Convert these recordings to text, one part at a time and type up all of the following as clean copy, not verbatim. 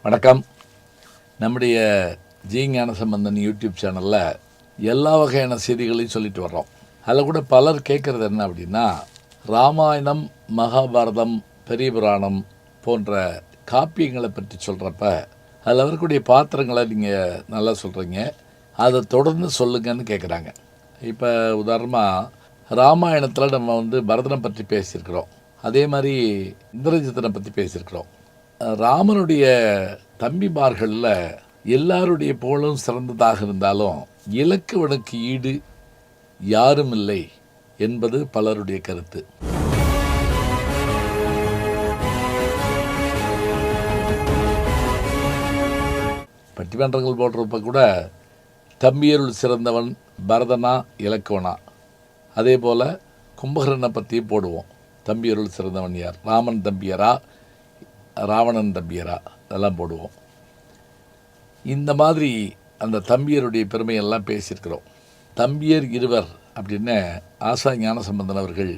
வணக்கம். நம்முடைய G Gnanasambandan YouTube சேனலில் எல்லா வகையான செய்திகளையும் சொல்லிட்டு வர்றோம். அதில் கூட பலர் கேட்குறது என்ன அப்படின்னா, ராமாயணம், மகாபாரதம், பெரிய புராணம் போன்ற காப்பியங்களை பற்றி சொல்கிறப்ப அதில் வரக்கூடிய பாத்திரங்களை நீங்கள் நல்லா சொல்கிறீங்க, அதை தொடர்ந்து சொல்லுங்கன்னு கேட்குறாங்க. இப்போ உதாரணமாக ராமாயணத்தில் நம்ம பரதனை பற்றி பேசியிருக்கிறோம், அதே மாதிரி இந்திரஜித்தனை பற்றி பேசியிருக்கிறோம். ராமனுடைய தம்பிமார்களில் எல்லாருடைய புகழும் சிறந்ததாக இருந்தாலும் இலக்குவனுக்கு ஈடு யாரும் இல்லை என்பது பலருடைய கருத்து. பட்டிமன்றங்கள் போடுறப்ப கூட தம்பியருள் சிறந்தவன் பரதனா இலக்குவனா, அதே போல் கும்பகர்ணனை பற்றியும் போடுவோம். தம்பியருள் சிறந்தவன் யார், ராமன் தம்பியரா ராவணன் தம்பியரா, அதெல்லாம் போடுவோம். இந்த மாதிரி அந்த தம்பியருடைய பெருமையெல்லாம் பேசியிருக்கிறோம். தம்பியர் இருவர் அப்படின்னு ஆசா ஞானசம்பந்தன் அவர்கள்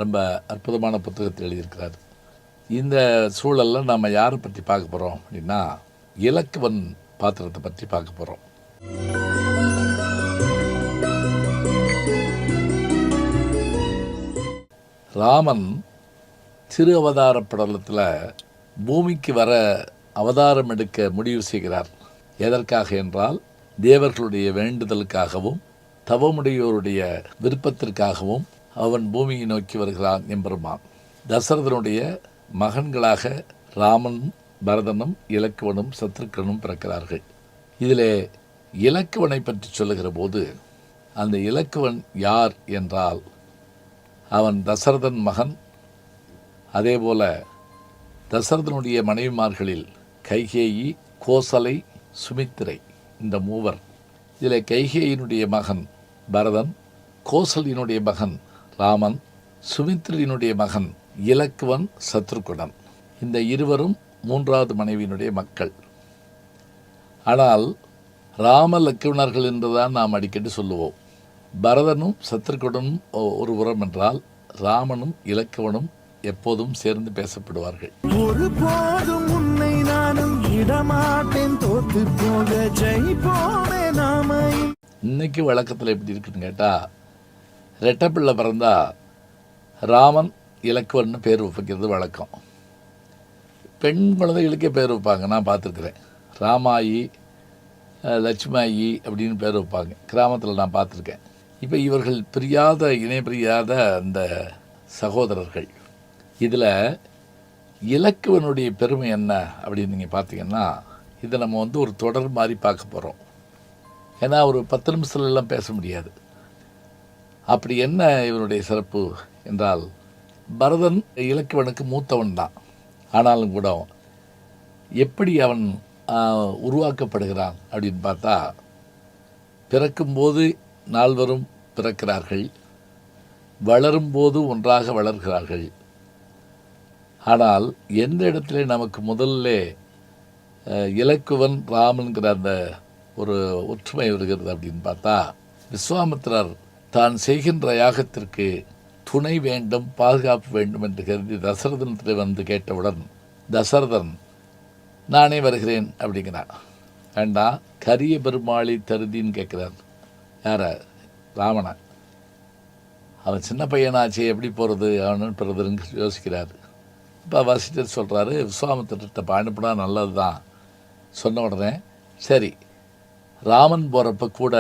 ரொம்ப அற்புதமான புத்தகத்தில் எழுதியிருக்கிறார். இந்த சூழலில் நம்ம யாரை பற்றி பார்க்க போகிறோம் அப்படின்னா, இலக்குவன் பாத்திரத்தை பற்றி பார்க்க போகிறோம். ராமன் திரு அவதார படலத்தில் பூமிக்கு வர அவதாரம் எடுக்க முடிவு செய்கிறார். எதற்காக என்றால், தேவர்களுடைய வேண்டுதலுக்காகவும் தவமுடையோருடைய விருப்பத்திற்காகவும் அவன் பூமியை நோக்கி வருகிறான் எம்பெருமான். தசரதனுடைய மகன்களாக ராமன், பரதனும் இலக்குவனும் சத்ருக்கனும் பிறக்கிறார்கள். இதிலே இலக்குவனை பற்றி சொல்லுகிற போது, அந்த இலக்குவன் யார் என்றால், அவன் தசரதன் மகன். அதே போல தசரதனுடைய மனைவிமார்களில் கைகேயி, கோசலை, சுமித்திரை, இந்த மூவர். இதில் கைகேயினுடைய மகன் பரதன், கோசலினுடைய மகன் ராமன், சுமித்திரையினுடைய மகன் இலக்குவன், சத்ருகுணன். இந்த இருவரும் மூன்றாவது மனைவியினுடைய மக்கள். ஆனால் ராம லக்குவனர்கள் என்றுதான் நாம் அடிக்கடி சொல்லுவோம். பரதனும் சத்ருகுணனும் ஒரு புறம் என்றால், ராமனும் இலக்குவனும் எப்போதும் சேர்ந்து பேசப்படுவார்கள். ஒருபோதும் உன்னை நானும் இடமாட்டேன், தோத்து போக ஜெயிப்போமே நாம. இன்னைக்கு வழக்கத்தில் எப்படி இருக்குன்னு கேட்டால், ரெட்டப்பிள்ளை பிறந்தா ராமன் இலக்குவன் பேர் வைக்கிறது வழக்கம். பெண் குழந்தைகளுக்கே பேர் வைப்பாங்க, நான் பார்த்துருக்குறேன். ராமாயி, லட்சுமாயி அப்படின்னு பேர் வைப்பாங்க, கிராமத்தில் நான் பார்த்துருக்கேன். இப்போ இவர்கள் பிரியாத இணை பிரியாத அந்த சகோதரர்கள். இதில் இலக்குவனுடைய பெருமை என்ன அப்படின்னு நீங்கள் பார்த்தீங்கன்னா, இதை நம்ம ஒரு தொடர் மாதிரி பார்க்க போகிறோம். ஏன்னா ஒரு 10 நிமிஷத்துலலாம் பேச முடியாது. அப்படி என்ன இவனுடைய சிறப்பு என்றால், பரதன் இலக்குவனுக்கு மூத்தவன் தான். ஆனாலும் கூட எப்படி அவன் உருவாக்கப்படுகிறான் அப்படின்னு பார்த்தா, பிறக்கும்போது நால்வரும் பிறக்கிறார்கள், வளரும்போது ஒன்றாக வளர்கிறார்கள். ஆனால் எந்த இடத்துல நமக்கு முதல்ல இலக்குவன் ராமன்கிற அந்த ஒரு ஒற்றுமை வருகிறது அப்படின்னு பார்த்தா, விஸ்வாமித்திரர் தான் செய்கின்ற யாகத்திற்கு துணை வேண்டும், பாதுகாப்பு வேண்டும் என்று கருதி தசரதனத்தில் கேட்டவுடன், தசரதன் நானே வருகிறேன் அப்படிங்கிறான். வேண்டாம், கரிய பெருமாளி தருதின்னு கேட்குறார். யார? ராவண. அவன் சின்ன பையனாச்சே, எப்படி போகிறது, அவனு பிறதுன்னு யோசிக்கிறார். இப்போ வசிஷ்டர் சொல்கிறாரு, விஸ்வாமித்திரத்தை அனுப்பினா நல்லது தான். சொன்ன உடனே சரி, ராமன் போகிறப்ப கூட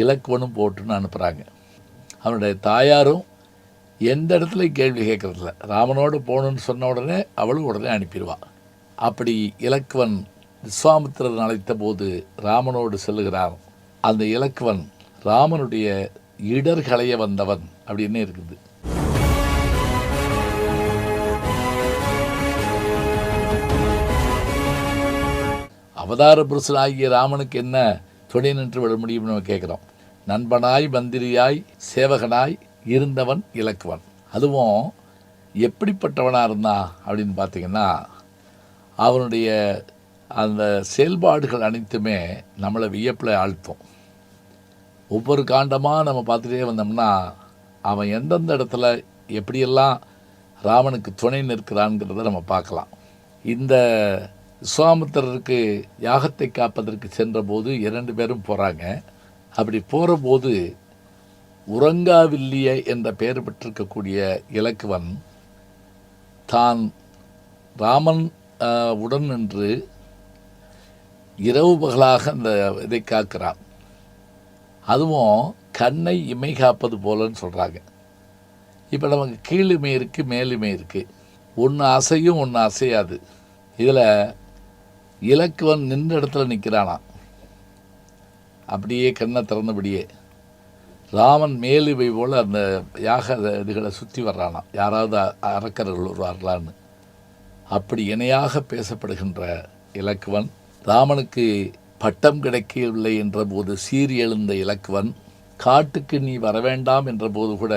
இலக்குவனும் போட்டுன்னு அனுப்புகிறாங்க. அவனுடைய தாயாரும் எந்த இடத்துலையும் கேள்வி கேட்குறதில்ல. ராமனோடு போகணுன்னு சொன்ன உடனே அவளும் உடனே அனுப்பிடுவான். அப்படி இலக்குவன் விஸ்வாமித்திரன் அழைத்த போது ராமனோடு செல்லுகிறான். அந்த இலக்குவன் ராமனுடைய இடர்களைய வந்தவன் அப்படின்னு இருக்குது. அவதார புருஷனாகிய ராமனுக்கு என்ன துணை நின்று விட முடியும்னு நம்ம கேட்குறோம். நண்பனாய், மந்திரியாய், சேவகனாய் இருந்தவன் இலக்குவன். அதுவும் எப்படிப்பட்டவனாக இருந்தான் அப்படின்னு பார்த்திங்கன்னா, அவனுடைய அந்த செயல்பாடுகள் அனைத்துமே நம்மளை வியப்பில் ஆழ்த்தும். ஒவ்வொரு காண்டமாக நம்ம பார்த்துட்டே வந்தோம்னா, அவன் எந்தெந்த இடத்துல எப்படியெல்லாம் ராமனுக்கு துணை நிற்கிறான்ங்கிறத நம்ம பார்க்கலாம். இந்த விஸ்வாமித்திரருக்கு யாகத்தை காப்பதற்கு சென்றபோது 2 பேரும் போகிறாங்க. அப்படி போகிற போது உறங்காவில்லிய என்ற பெயர் பெற்றிருக்கக்கூடிய இலக்குவன் தான் ராமன் உடன் நின்று இரவு பகலாக அந்த இதை காக்கிறான். அதுவும் கண்ணை இமை காப்பது போலன்னு சொல்கிறாங்க. இப்போ நமக்கு கீழிமை இருக்குது, மேலிமை இருக்குது. ஒன்று அசையும், ஒன்று அசையாது. இதில் இலக்குவன் நின்ற இடத்துல நிற்கிறானான், அப்படியே கண்ணை திறந்தபடியே. ராமன் மேலிமை போல் அந்த யாக இதுகளை சுற்றி வர்றானான், யாராவது அரக்கர்கள் வருவார்களான்னு. அப்படி இணையாக பேசப்படுகின்ற இலக்குவன் ராமனுக்கு பட்டம் கிடைக்கவில்லை என்ற போது சீறி எழுந்த இலக்குவன், காட்டுக்கு நீ வரவேண்டாம் என்ற போது கூட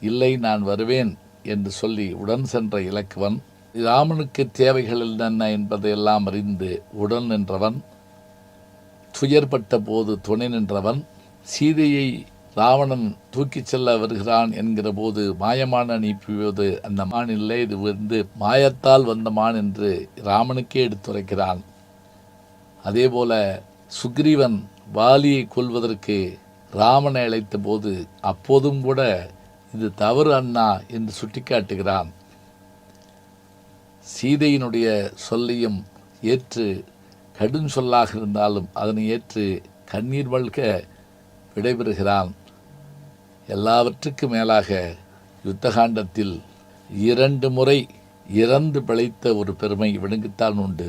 இல்லை நான் வருவேன் என்று சொல்லி உடன் சென்ற இலக்குவன் ராமனுக்கு தேவைகள் என்ன என்பதையெல்லாம் அறிந்து உடன் நின்றவன், துயர்பட்ட போது துணை நின்றவன், சீதையை ராவணன் தூக்கிச் செல்ல வருகிறான் என்கிற போது மாயமான அனுப்பியது அந்த மான் இல்லை, இது மாயத்தால் வந்த மான் என்று ராமனுக்கே எடுத்துரைக்கிறான். அதேபோல சுக்ரீவன் வாலியை கொல்வதற்கு ராமனை அழைத்த போது அப்போதும் கூட இது தவறு அண்ணா என்று சுட்டிக்காட்டுகிறான். சீதையினுடைய சொல்லையும் ஏற்று, கடும் சொல்லாக இருந்தாலும் அதனை ஏற்று கண்ணீர் வழ்க விடைபெறுகிறான். எல்லாவற்றுக்கும் மேலாக யுத்தகாண்டத்தில் 2 முறை இறந்து பிழைத்த ஒரு பெருமை இவனுக்குத்தான் உண்டு.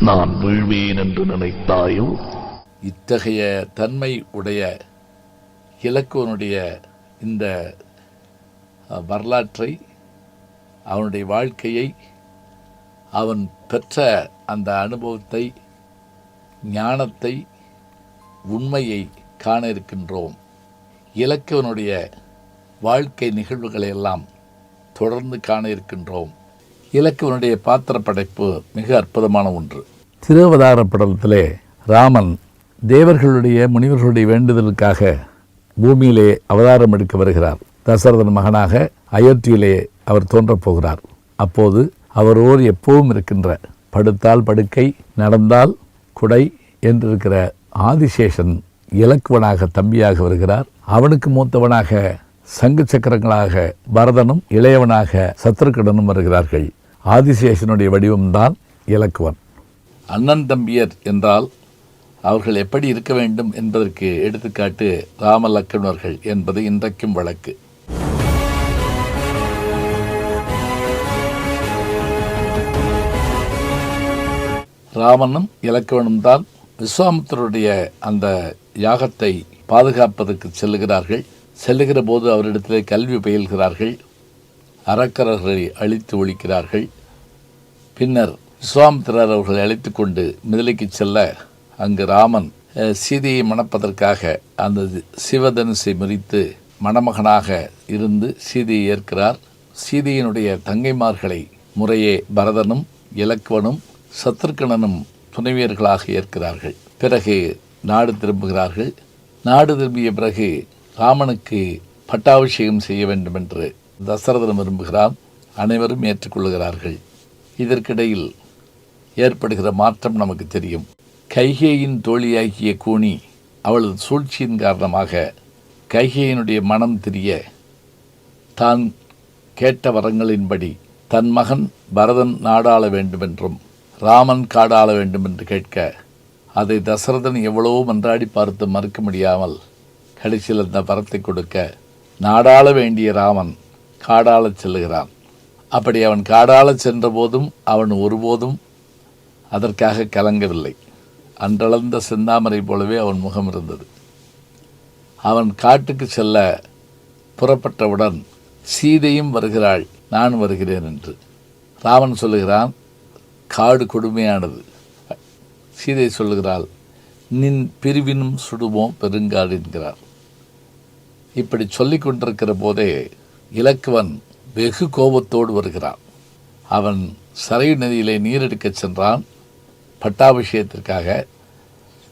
நான் வீழ்வேன் என்று நினைத்தாயோ? இத்தகைய தன்மை உடைய இலக்குவனுடைய இந்த வரலாற்றை, அவனுடைய வாழ்க்கையை, அவன் பெற்ற அந்த அனுபவத்தை, ஞானத்தை, உண்மையை காண இருக்கின்றோம். இலக்குவனுடைய வாழ்க்கை நிகழ்வுகளை எல்லாம் தொடர்ந்து காண இருக்கின்றோம். இலக்குவனுடைய பாத்திர படைப்பு மிக அற்புதமான ஒன்று. திருவதார படலத்திலே ராமன் தேவர்களுடைய முனிவர்களுடைய வேண்டுதலுக்காக பூமியிலே அவதாரம் எடுக்க வருகிறார். தசரதன் மகனாக அயோத்தியிலே அவர் தோன்றப் போகிறார். அப்போது அவரோடு எப்பவும் இருக்கின்ற, படுத்தால் படுக்கை, நடந்தால் குடை என்றிருக்கிற ஆதிசேஷன் இலக்குவனாக தம்பியாக வருகிறார். அவனுக்கு மூத்தவனாக சங்கு சக்கரங்களாக பரதனும் இளையவனாக சத்ருகடனும் வருகிறார்கள். ஆதிசேஷனுடைய வடிவம்தான் இலக்குவன். அண்ணன் தம்பியர் என்றால் அவர்கள் எப்படி இருக்க வேண்டும் என்பதற்கு எடுத்துக்காட்டு ராம லக்ஷ்மணர்கள் என்பது இன்றைக்கும் வழக்கு. ராமனும் இலக்குவனும் தான் விஸ்வாமித்திரருடைய அந்த யாகத்தை பாதுகாப்பதற்கு செல்லுகிறார்கள். செல்லுகிற போது அவரிடத்திலே கல்வி பயில்கிறார்கள். அரக்கர்களை அழித்து ஒழிக்கிறார்கள். பின்னர் விஸ்வாமித்திரர் அவர்களை அழைத்து கொண்டு மிதிலைக்கு செல்ல, அங்கு ராமன் சீதையை மணப்பதற்காக அந்த சிவதனுசை முறித்து மணமகனாக இருந்து சீதையை ஏற்கிறார். சீதையினுடைய தங்கைமார்களை முறையே பரதனும் இலக்குவனும் சத்ருகணனும் துணைவியர்களாக ஏற்கிறார்கள். பிறகு நாடு திரும்புகிறார்கள். நாடு திரும்பிய பிறகு ராமனுக்கு பட்டாபிஷேகம் செய்ய வேண்டும் என்று தசரதன் விரும்புகிறான். அனைவரும் ஏற்றுக்கொள்கிறார்கள். இதற்கிடையில் ஏற்படுகிற மாற்றம் நமக்கு தெரியும். கைகேயின் தோழியாகிய கூனி அவளது சூழ்ச்சியின் காரணமாக கைகேயினுடைய மனம் திரிய தான் கேட்ட வரங்களின்படி தன் மகன் பரதன் நாடாள வேண்டுமென்றும் ராமன் காடாள வேண்டும் என்று கேட்க, அதை தசரதன் எவ்வளவோ மன்றாடி பார்த்து மறுக்க முடியாமல் கடைசியில் அந்த வரத்தை கொடுக்க, நாடாள வேண்டிய ராமன் காடாளச் செல்லுகிறான். அப்படி அவன் காடாளச் சென்ற போதும் அவன் ஒருபோதும் அதற்காக கலங்கவில்லை. அன்றளந்த செந்தாமரை போலவே அவன் முகம் இருந்தது. அவன் காட்டுக்கு செல்ல புறப்பட்டவுடன் சீதையும் வருகிறாள், நான் வருகிறேன் என்று. ராமன் சொல்லுகிறான், காடு கொடுமையானது. சீதை சொல்லுகிறாள், நின் பிரிவினும் சுடுமோ பெருங்காடு என்கிறார். இப்படி சொல்லிக் கொண்டிருக்கிற போதே இலக்குவன் வெகு கோபத்தோடு வருகிறான். அவன் சரையு நதியிலே நீரெடுக்கச் சென்றான். பட்டாபிஷேகத்திற்காக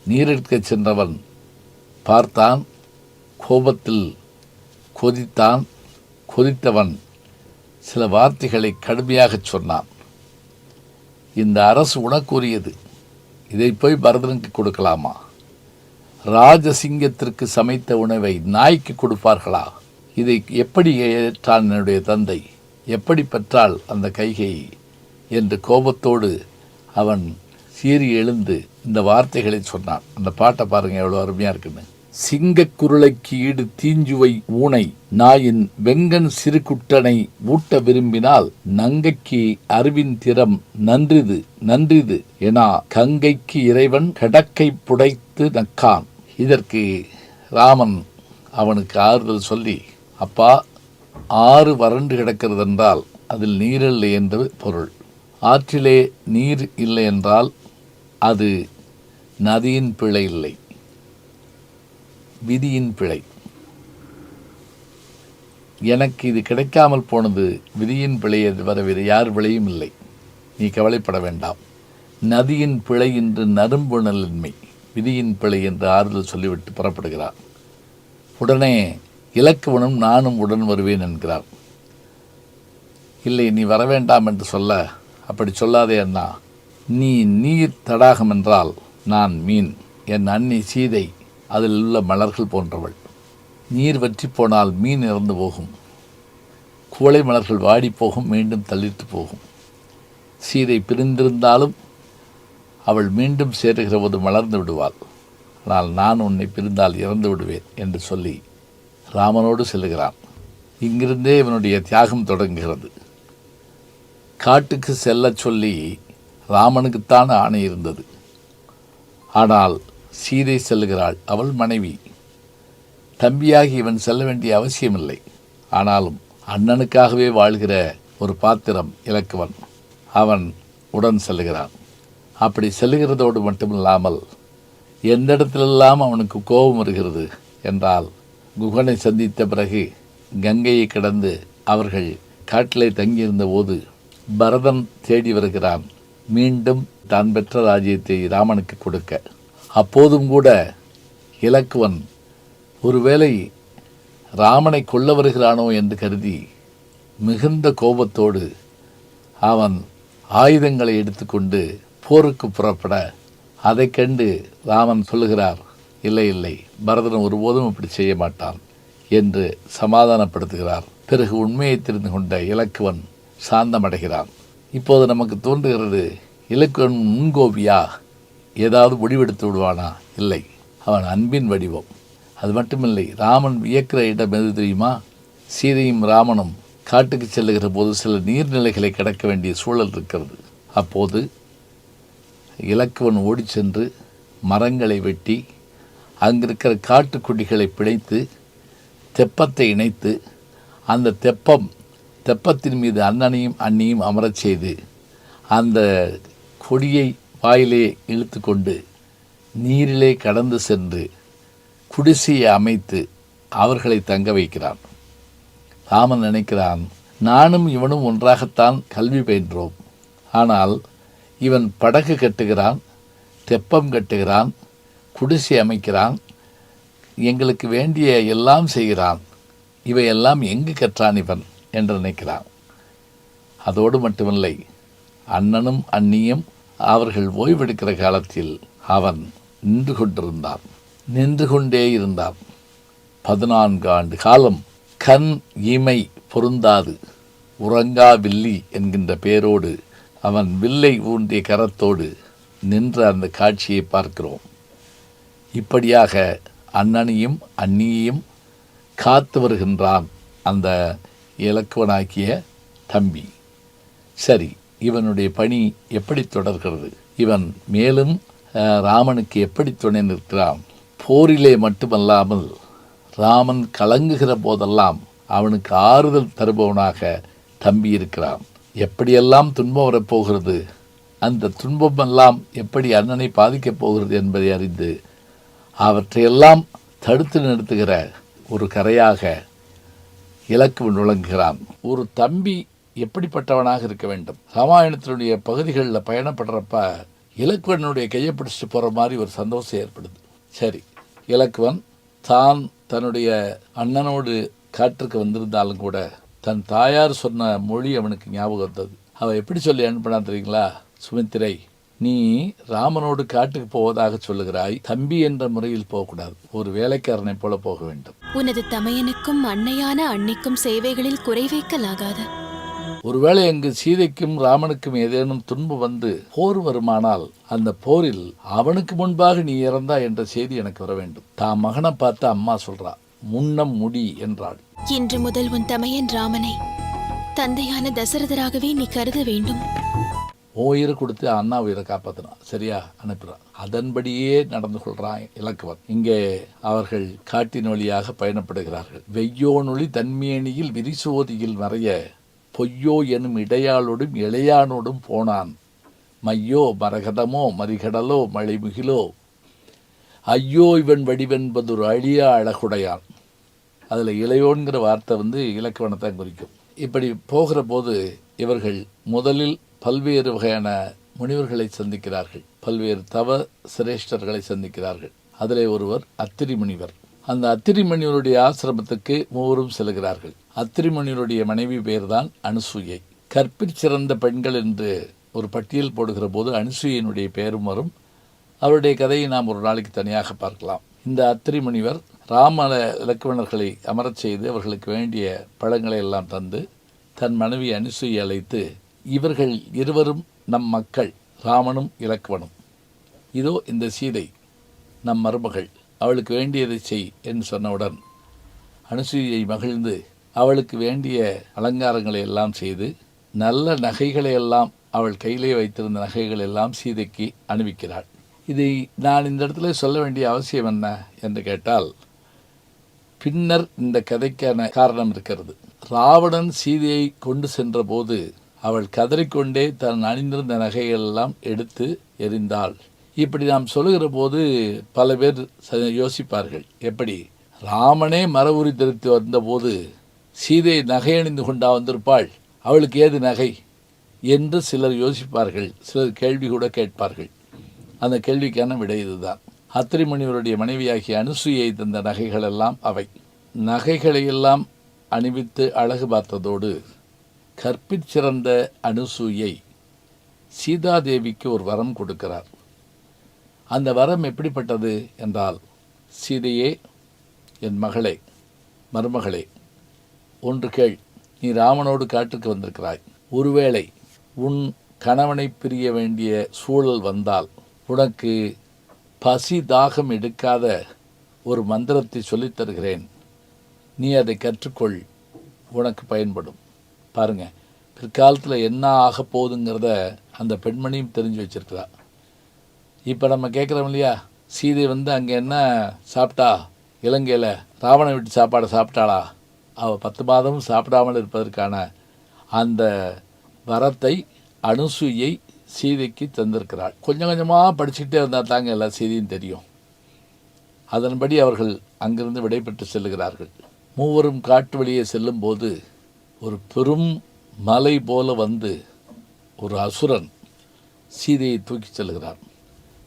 நீரெடுக்கச் சென்றவன் பார்த்தான், கோபத்தில் கொதித்தான். கொதித்தவன் சில வார்த்தைகளை கடுமையாக சொன்னான். இந்த அரசு உனக்குரியது, இதை போய் பரதனுக்கு கொடுக்கலாமா? ராஜசிங்கத்திற்கு சமைத்த உணவை நாய்க்கு கொடுப்பார்களா? இதை எப்படி ஏற்றான் என்னுடைய தந்தை? எப்படி பெற்றாள் அந்த கைகை என்று கோபத்தோடு அவன் சீறி எழுந்து இந்த வார்த்தைகளை சொன்னான். அந்த பாட்டை பாருங்க, எவ்வளோ அருமையாக இருக்குன்னு. சிங்கக் குருளைக்கு ஈடு தீஞ்சுவை ஊனை நாயின் வெங்கன் சிறுகுட்டனை ஊட்ட விரும்பினால் நங்கைக்கு அறிவின் திறம் நன்றிது நன்றிது எனா கங்கைக்கு இறைவன் கடக்கை புடைத்து நக்கான். இதற்கு ராமன் அவனுக்கு ஆறுதல் சொல்லி, அப்பா, ஆறு வறண்டு கிடக்கிறது என்றால் அதில் நீர் இல்லை என்று பொருள். ஆற்றிலே நீர் இல்லை என்றால் அது நதியின் பிழை இல்லை, விதியின் பிழை. எனக்கு இது கிடைக்காமல் போனது விதியின் பிழையை தவிர வேறு யார் பிழையும் இல்லை. நீ கவலைப்பட வேண்டாம். நதியின் பிழை என்று நறும்புணலின்மை, விதியின் பிழை என்று ஆறுதல் சொல்லிவிட்டு புறப்படுகிறார். உடனே இலக்குவனும் நானும் உடன் வருவேன் என்கிறார். இல்லை, நீ வரவேண்டாம் என்று சொல்ல, அப்படி சொல்லாதே அண்ணா. நீ நீர் தடாகம் என்றால் நான் மீன். என் அண்ணி சீதை அதில் உள்ள மலர்கள் போன்றவள். நீர் வற்றி போனால் மீன் இறந்து போகும், குவளை மலர்கள் வாடி போகும், மீண்டும் தள்ளிட்டு போகும். சீதை பிரிந்திருந்தாலும் அவள் மீண்டும் சேருகிற போது மலர்ந்து விடுவாள். ஆனால் நான் உன்னை பிரிந்தால் இறந்து விடுவேன் என்று சொல்லி ராமனோடு செல்லுகிறான். இங்கிருந்தே இவனுடைய தியாகம் தொடங்குகிறது. காட்டுக்கு செல்ல சொல்லி ராமனுக்குத்தான் ஆணை இருந்தது. ஆனால் சீதை செல்லுகிறாள், அவள் மனைவி. தம்பியாகி இவன் செல்ல வேண்டிய அவசியமில்லை. ஆனாலும் அண்ணனுக்காகவே வாழ்கிற ஒரு பாத்திரம் இலக்குவன். அவன் உடன் செல்லுகிறான். அப்படி செல்லுகிறதோடு மட்டுமில்லாமல் எந்த இடத்திலெல்லாம் அவனுக்கு கோபம் வருகிறது என்றால், குகனை சந்தித்த பிறகு கங்கையை கடந்து அவர்கள் காட்டிலே தங்கியிருந்த போது பரதன் தேடி வருகிறான், மீண்டும் தான் பெற்ற ராஜ்யத்தை ராமனுக்கு கொடுக்க. அப்போதும் கூட இலக்குவன் ஒருவேளை ராமனை கொல்ல வருகிறானோ என்று கருதி மிகுந்த கோபத்தோடு அவன் ஆயுதங்களை எடுத்துக்கொண்டு போருக்கு புறப்பட, அதை கண்டு ராமன் சொல்லுகிறார், இல்லை இல்லை, பரதன் ஒருபோதும் இப்படி செய்ய மாட்டான் என்று சமாதானப்படுத்துகிறார். பிறகு உண்மையை தெரிந்து கொண்ட இலக்குவன் சாந்தமடைகிறான். இப்போது நமக்கு தோன்றுகிறது, இலக்குவன் முன்கோபியா? ஏதாவது முடிவெடுத்து விடுவானா? இல்லை, அவன் அன்பின் வடிவம். அது மட்டுமில்லை, ராமன் வியக்கிற இடம் எது தெரியுமா? சீதையும் ராமனும் காட்டுக்கு செல்லுகிற போது சில நீர்நிலைகளை கடக்க வேண்டிய சூழல் இருக்கிறது. அப்போது இலக்குவன் ஓடி சென்று மரங்களை வெட்டி அங்கிருக்கிற காட்டுக்குடிகளை பிணைத்து தெப்பத்தை இணைத்து அந்த தெப்பத்தின் மீது அண்ணனையும் அண்ணியும் அமரச் செய்து அந்த கொடியை வாயிலே இழுத்து கொண்டு நீரிலே கடந்து சென்று குடிசையை அமைத்து அவர்களை தங்க வைக்கிறான். ராமன் நினைக்கிறான், நானும் இவனும் ஒன்றாகத்தான் கல்வி பயின்றோம். ஆனால் இவன் படகு கட்டுகிறான், தெப்பம் கட்டுகிறான், குடிசை அமைக்கிறான், எங்களுக்கு வேண்டிய எல்லாம் செய்கிறான். இவையெல்லாம் எங்கு கற்றான் இவன் என்று நினைக்கிறான். அதோடு மட்டுமில்லை, அண்ணனும் அண்ணியும் அவர்கள் ஓய்வெடுக்கிற காலத்தில் அவன் நின்று கொண்டே இருந்தான். 14 ஆண்டு காலம் கண் இமை பொருந்தாது உறங்கா வில்லி என்கின்ற பெயரோடு அவன் வில்லை ஊன்றிய கரத்தோடு நின்ற அந்த காட்சியை பார்க்கிறோம். இப்படியாக அண்ணனையும் அண்ணியையும் காத்து வருகின்றான் அந்த இலக்குவனாக்கிய தம்பி. சரி, இவனுடைய பணி எப்படி தொடர்கிறது? இவன் மேலும் ராமனுக்கு எப்படி துணை நிற்கிறான்? போரிலே மட்டுமல்லாமல் ராமன் கலங்குகிற போதெல்லாம் அவனுக்கு ஆறுதல் தருபவனாக தம்பி இருக்கிறான். எப்படியெல்லாம் துன்பம் வரப்போகிறது, அந்த துன்பமெல்லாம் எப்படி அண்ணனை பாதிக்கப் போகிறது என்பதை அறிந்து அவற்றையெல்லாம் தடுத்து நிறுத்துகிற ஒரு கரையாக இலக்குவன் விளங்குகிறான். ஒரு தம்பி எப்படிப்பட்டவனாக இருக்க வேண்டும்? ராமாயணத்தினுடைய பகுதிகளில் பயணப்படுறப்ப இலக்குவனுடைய கையை பிடிச்சிட்டு போகிற மாதிரி ஒரு சந்தோஷம் ஏற்படுது. சரி, இலக்குவன் தான் தன்னுடைய அண்ணனோடு காற்றுக்கு வந்திருந்தாலும் கூட தன் தாயார் சொன்ன மொழி அவனுக்கு ஞாபகம் வந்தது. அவள் எப்படி சொல்லி அனுப்பினா தெரியுங்களா? சுமித்திரை, நீ ராமனோடு காட்டுக்கு போவதாக சொல்லுகிறாய். தம்பி என்ற முறையில் போகக்கூடாது, ஒரு வேலைக்காரனை போல போக வேண்டும். உனது தமையனுக்கும் அன்னையான அன்னைக்கும் சேவைகளில் குறை வைக்கலாகாது. ஒருவேளை அங்கு சீதைக்கும் ராமனுக்கும் ஏதேனும் துன்பம் வந்து போர் வருமானால் அந்த போரில் அவனுக்கு முன்பாக நீ இறந்தா என்ற செய்தி எனக்கு வர வேண்டும். தான் மகனை பார்த்து அம்மா சொல்றா, முன்னம் முடி என்றாள். இன்று முதல் உன் தமையன் ராமனை தந்தையான தசரதராகவே நீ கருத வேண்டும். உயிரை கொடுத்து அண்ணா உயிரை காப்பாத்தினான், சரியா அனுப்புறான். அதன்படியே நடந்து கொள்றான் இலக்குவன். இங்கே அவர்கள் காட்டின் வழியாக பயணப்படுகிறார்கள். வெய்யோனொளி தன்மேனியில் விரிசோதியில் மறைய பொய்யோ எனும் இடையாளோடும் இளையானோடும் போனான். மையோ மரகதமோ மறிகடலோ மழைமுகிலோ ஐயோ இவன் வடிவென்பதொரு அழியா அழகுடையான். அதில் இளையோன்கிற வார்த்தை இலக்கணத்தை குறிக்கும். இப்படி போகிற போது இவர்கள் முதலில் பல்வேறு வகையான முனிவர்களை சந்திக்கிறார்கள், பல்வேறு தவ சிரேஷ்டர்களை சந்திக்கிறார்கள். அதிலே ஒருவர் அத்திரி முனிவர். அந்த அத்திரி முனிவருடைய ஆசிரமத்துக்கு மூவரும் செல்கிறார்கள். அத்திரி முனிவருடைய மனைவி பேர்தான் அனுசூயை. கற்பிற் சிறந்த பெண்கள் என்று ஒரு பட்டியல் போடுகிற போது அனுசூயினுடைய பெயரும் வரும். அவருடைய கதையை நாம் ஒரு நாளைக்கு தனியாக பார்க்கலாம். இந்த அத்திரி முனிவர் ராம இலக்குவணர்களை அமரச் செய்து அவர்களுக்கு வேண்டிய பழங்களை எல்லாம் தந்து தன் மனைவி அனுசூயை அழைத்து, இவர்கள் இருவரும் நம் மக்கள், ராமனும் இலக்குவனும். இதோ இந்த சீதை நம் மருமகள், அவளுக்கு வேண்டியதை செய் என்று சொன்னவுடன் அனுசூயை மகிழ்ந்து அவளுக்கு வேண்டிய அலங்காரங்களை எல்லாம் செய்து நல்ல நகைகளை எல்லாம், அவள் கையிலே வைத்திருந்த நகைகள் எல்லாம் சீதைக்கு அணிவிக்கிறாள். இதை நான் இந்த இடத்துல சொல்ல வேண்டிய அவசியம் என்ன என்று கேட்டால், பின்னர் இந்த கதைக்கான காரணம் இருக்கிறது. ராவணன் சீதையை கொண்டு சென்ற போது அவள் கதறிக்கொண்டே தன் அணிந்திருந்த நகைகள் எல்லாம் எடுத்து எறிந்தாள். இப்படி நாம் சொல்லுகிற போது பல பேர் யோசிப்பார்கள், எப்படி ராமனே மர உரி தரித்து வந்தபோது சீதை நகை அணிந்து கொண்டா வந்திருப்பாள், அவளுக்கு ஏது நகை என்று சிலர் யோசிப்பார்கள், சிலர் கேள்வி கூட கேட்பார்கள். அந்த கேள்விக்கான விடை இதுதான். அத்திரி முனிவருடைய மனைவியாகிய அனுசூயை தந்த நகைகள் எல்லாம் அவை. நகைகளையெல்லாம் அணிவித்து அழகு பார்த்ததோடு கற்பிற் சிறந்த அனுசூயை சீதாதேவிக்கு ஒரு வரம் கொடுக்கிறார். அந்த வரம் எப்படிப்பட்டது என்றால், சீதையே, என் மகளே, மருமகளே, ஒன்று கேள். நீ ராமனோடு காட்டுக்கு வந்திருக்கிறாய். ஒருவேளை உன் கணவனை பிரிய வேண்டிய சூழல் வந்தால் உனக்கு பசி தாகம் எடுக்காத ஒரு மந்திரத்தை சொல்லித் தருகிறேன். நீ அதை கற்றுக்கொள், உனக்கு பயன்படும். பாருங்க, பிற்காலத்தில் என்ன ஆக போகுதுங்கிறத அந்த பெண்மணியும் தெரிஞ்சு வச்சிருக்கிறா. இப்போ நம்ம கேட்குறோம் இல்லையா, சீதை அங்கே என்ன சாப்பிட்டா, இலங்கையில் ராவண வீட்டு சாப்பாடை சாப்பிட்டாளா? அவள் 10 மாதமும் சாப்பிடாமல் இருப்பதற்கான அந்த வரத்தை அனுசூயை சீதைக்கு தந்திருக்கிறாள். கொஞ்சம் கொஞ்சமாக படிச்சுக்கிட்டே இருந்தால் தாங்க எல்லா செய்தியும் தெரியும். அதன்படி அவர்கள் அங்கிருந்து விடைபெற்று செல்லுகிறார்கள். மூவரும் காட்டு வழியே செல்லும்போது ஒரு பெரும் மலை போல ஒரு அசுரன் சீதையை தூக்கி செல்கிறான்.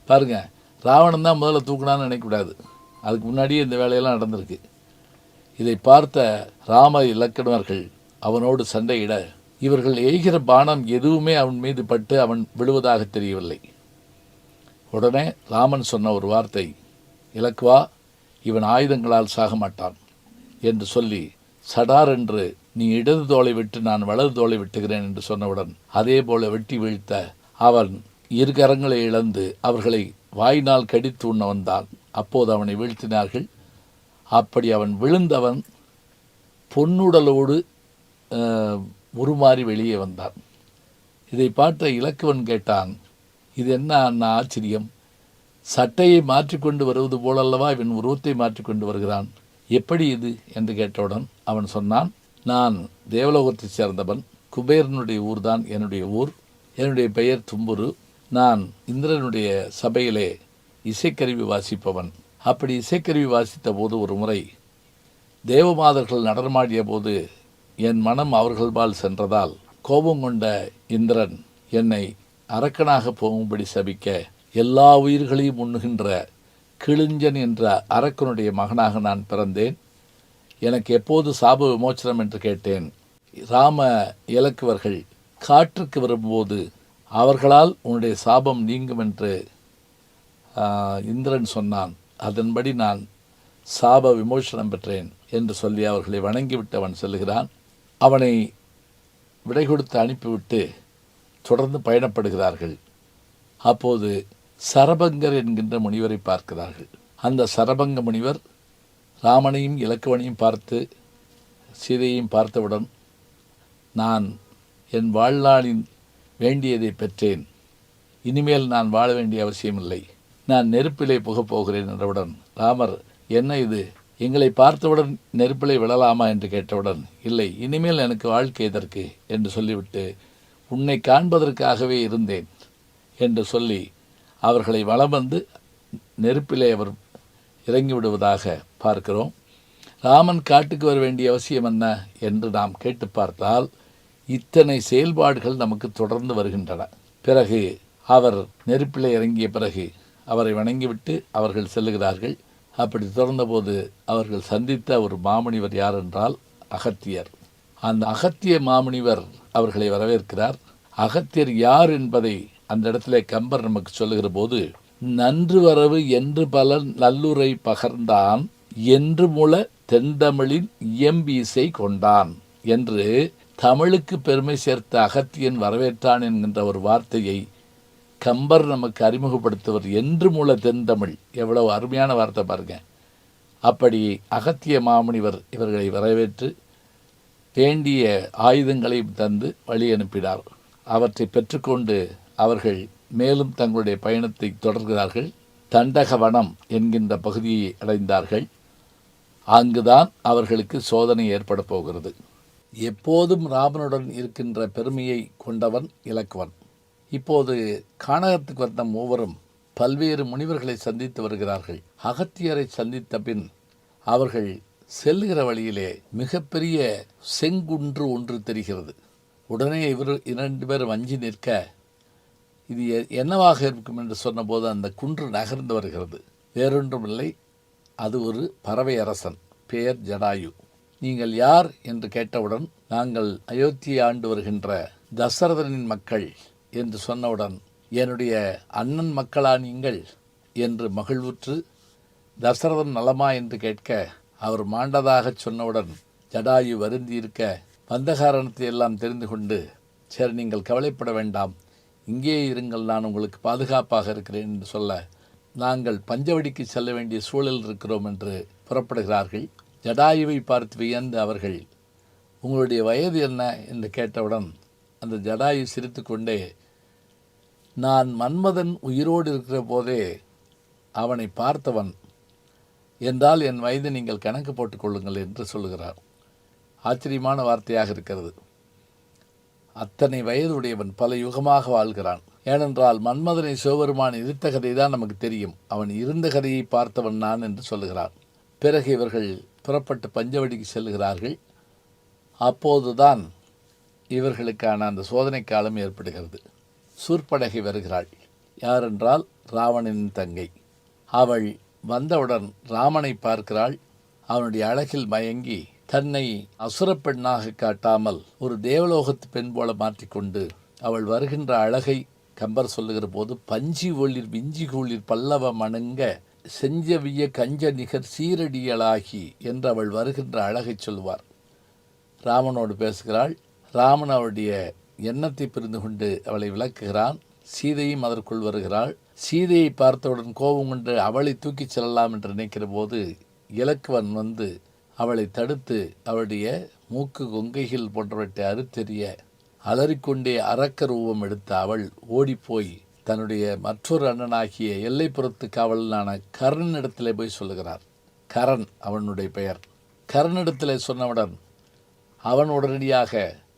பாருங்க, ராவணன் தான் முதல்ல தூக்கினான்னு நினைக்கக்கூடாது, அதுக்கு முன்னாடியே இந்த வேலையெல்லாம் நடந்திருக்கு. இதை பார்த்த ராம இலக்கணர்கள் அவனோடு சண்டையிட, இவர்கள் எய்கிற பானம் எதுவுமே அவன் மீது பட்டு அவன் விழுவதாக தெரியவில்லை. உடனே ராமன் சொன்ன ஒரு வார்த்தை, இலக்குவா, இவன் ஆயுதங்களால் சாக மாட்டான் என்று சொல்லி, சடார் என்று நீ இடது தோளை விட்டு நான் வலது தோளை வெட்டுகிறேன் என்று சொன்னவுடன் அதே போல வெட்டி வீழ்த்த அவன் இரு கரங்களை இழந்து அவர்களை வாயினால் கடித்து உண்ண வந்தான். அப்போது அவனை வீழ்த்தினார்கள். அப்படி அவன் விழுந்தவன் பொன்னுடலோடு உருமாறி வெளியே வந்தான். இதை பார்த்த இலக்குவன் கேட்டான், இது என்ன அண்ணா ஆச்சரியம், சட்டையை மாற்றிக்கொண்டு வருவது போலல்லவா இவன் உருவத்தை மாற்றிக்கொண்டு வருகிறான், எப்படி இது என்று கேட்டவுடன் அவன் சொன்னான், நான் தேவலோகத்தை சேர்ந்தவன், குபேரனுடைய ஊர்தான் என்னுடைய ஊர், என்னுடைய பெயர் தும்புரு, நான் இந்திரனுடைய சபையிலே இசைக்கருவி வாசிப்பவன். அப்படி இசைக்கருவி வாசித்த போது ஒரு முறை தேவமாதர்கள் நடனமாடிய போது என் மனம் அவர்கள்பால் சென்றதால் கோபம் கொண்ட இந்திரன் என்னை அரக்கனாக போகும்படி சபிக்க, எல்லா உயிர்களையும் உண்ணுகின்ற கிளிஞ்சன் என்ற அரக்கனுடைய மகனாக நான் பிறந்தேன். எனக்கு எப்போது சாப விமோச்சனம் என்று கேட்டேன். ராம இலக்குவர்கள் காற்றுக்கு வரும்போது அவர்களால் உன்னுடைய சாபம் நீங்கும் என்று இந்திரன் சொன்னான். அதன்படி நான் சாப விமோசனம் பெற்றேன் என்று சொல்லி அவர்களை வணங்கிவிட்டு அவன் செல்கிறான். அவனை விடை கொடுத்து அனுப்பிவிட்டு தொடர்ந்து பயணப்படுகிறார்கள். அப்போது சரபங்கர் என்கின்ற முனிவரை பார்க்கிறார்கள். அந்த சரபங்க முனிவர் ராமனையும் இலக்குவனையும் பார்த்து சீதையையும் பார்த்தவுடன், நான் என் வாழ்நாளின் வேண்டியதை பெற்றேன், இனிமேல் நான் வாழ வேண்டிய அவசியமில்லை, நான் நெருப்பிலே புகப் போகிறேன் என்றவுடன், ராமர் என்ன இது, எங்களை பார்த்தவுடன் நெருப்பிலே விழலாமா என்று கேட்டவுடன், இல்லை, இனிமேல் எனக்கு வாழ்க்கை எதற்கு என்று சொல்லிவிட்டு, உன்னை காண்பதற்காகவே இருந்தேன் என்று சொல்லி அவர்களை வலம் வந்து நெருப்பிலே அவர் இறங்கிவிடுவதாக பார்க்கிறோம். ராமன் காட்டுக்கு வர வேண்டிய அவசியம் என்ன என்று நாம் கேட்டு பார்த்தால் இத்தனை செயல்பாடுகள் நமக்கு தொடர்ந்து வருகின்றன. பிறகு அவர் நெருப்பிலே இறங்கிய பிறகு அவரை வணங்கிவிட்டு அவர்கள் செல்லுகிறார்கள். அப்படி தொடர்ந்தபோது அவர்கள் சந்தித்த ஒரு மாமுனிவர் யார் என்றால் அகத்தியர். அந்த அகத்திய மாமுனிவர் அவர்களை வரவேற்கிறார். அகத்தியர் யார் என்பதை அந்த இடத்திலே கம்பர் நமக்கு சொல்லுகிற போது, நன்று வரவு என்று பலர் நல்லுரை பகர்ந்தான், என்று முள தென்தமிழின் இயம்பீசை கொண்டான் என்று தமிழுக்கு பெருமை சேர்த்த அகத்தியன் வரவேற்றான் என்கின்ற ஒரு வார்த்தையை கம்பர் நமக்கு அறிமுகப்படுத்துவர். என்று முள தென்தமிழ், எவ்வளவு அருமையான வார்த்தை பாருங்க. அப்படி அகத்திய மாமுனிவர் இவர்களை வரவேற்று வேண்டிய ஆயுதங்களையும் தந்து வழி அனுப்பினார். அவற்றை பெற்றுக்கொண்டு அவர்கள் மேலும் தங்களுடைய பயணத்தை தொடர்கிறார்கள். தண்டகவனம் என்கின்ற பகுதியை அடைந்தார்கள். அங்குதான் அவர்களுக்கு சோதனை ஏற்பட போகிறது. எப்போதும் ராமனுடன் இருக்கின்ற பெருமையை கொண்டவன் இலக்குவன். இப்போது கானகத்துக்கு வந்த மூவரும் பல்வேறு முனிவர்களை சந்தித்து வருகிறார்கள். அகத்தியரை சந்தித்த பின் அவர்கள் செல்லுகிற வழியிலே மிகப்பெரிய செங்குன்று ஒன்று தெரிகிறது. உடனே இரண்டு பேர் வஞ்சி நிற்க, இது என்னவாக இருக்கும் என்று சொன்னபோது அந்த குன்று நகர்ந்து வருகிறது. வேறொன்றுமில்லை, அது ஒரு பறவை அரசன், பெயர் ஜடாயு. நீங்கள் யார் என்று கேட்டவுடன், நாங்கள் அயோத்தியை ஆண்டு வருகின்ற தசரதனின் மக்கள் என்று சொன்னவுடன், என்னுடைய அண்ணன் மக்களா நீங்கள் என்று மகிழ்வுற்று, தசரதன் நலமா என்று கேட்க அவர் மாண்டதாக சொன்னவுடன் ஜடாயு வருந்தியிருக்க, வந்த காரணத்தை எல்லாம் தெரிந்து கொண்டு, சரி நீங்கள் கவலைப்பட வேண்டாம், இங்கே இருங்கள், நான் உங்களுக்கு பாதுகாப்பாக இருக்கிறேன் என்று சொல்ல, நாங்கள் பஞ்சவடிக்கு செல்ல வேண்டிய சூழல் இருக்கிறோம் என்று புறப்படுகிறார்கள். ஜடாயுவை பார்த்து வியந்து அவர்கள், உங்களுடைய வயது என்ன என்று கேட்டவுடன் அந்த ஜடாயு சிரித்து கொண்டே, நான் மன்மதன் உயிரோடு இருக்கிற போதே அவனை பார்த்தவன் என்றால் என் வயது நீங்கள் கணக்கு போட்டுக்கொள்ளுங்கள் என்று சொல்லுகிறார். ஆச்சரியமான வார்த்தையாக இருக்கிறது. அத்தனை வயதுடையவன் பல யுகமாக வாழ்கிறான். ஏனென்றால் மன்மதனை சிவபெருமான் இருந்த கதை தான் நமக்கு தெரியும், அவன் இருந்த கதையை பார்த்தவன் நான் என்று சொல்லுகிறார். பிறகு இவர்கள் புறப்பட்டு பஞ்சவடிக்கு செல்லுகிறார்கள். அப்போதுதான் இவர்களுக்கான அந்த சோதனை காலம் ஏற்படுகிறது. சூர்படகை வருகிறாள். யாரென்றால் ராவணனின் தங்கை. அவள் வந்தவுடன் ராமனை பார்க்கிறாள். அவனுடைய அழகில் மயங்கி தன்னை அசுரப்பெண்ணாக காட்டாமல் ஒரு தேவலோகத்து பெண் போல மாற்றிக்கொண்டு அவள் வருகின்ற அழகை கம்பர் சொல்லுகிற போது, பஞ்சி ஒளிர் விஞ்சி கூளிர் பல்லவ மணங்க செஞ்சவிய கஞ்ச நிகர் சீரடியலாகி என்று அவள் வருகின்ற அழகை சொல்வார். ராமனோடு பேசுகிறாள். ராமன் அவளுடைய எண்ணத்தை புரிந்து கொண்டு அவளை விளக்குகிறான். சீதையும் அதற்குள் வருகிறாள். சீதையை பார்த்தவுடன் கோபம் கொண்டு அவளை தூக்கிச் செல்லலாம் என்று நினைக்கிற போது இலக்குவன் வந்து அவளை தடுத்து அவளுடைய மூக்கு கொங்கைகள் போன்றவற்றை அறுத்தெறிய அலறிக்கொண்டே அரக்க ரூபம் எடுத்த அவள் ஓடிப்போய் தன்னுடைய மற்றொரு அண்ணனாகிய எல்லைப்புறத்து காவலனான கர்ணனிடத்திலே போய் சொல்லுகிறார். கரண் அவனுடைய பெயர். கர்ணனிடத்திலே சொன்னவுடன் அவன் உடனடியாக,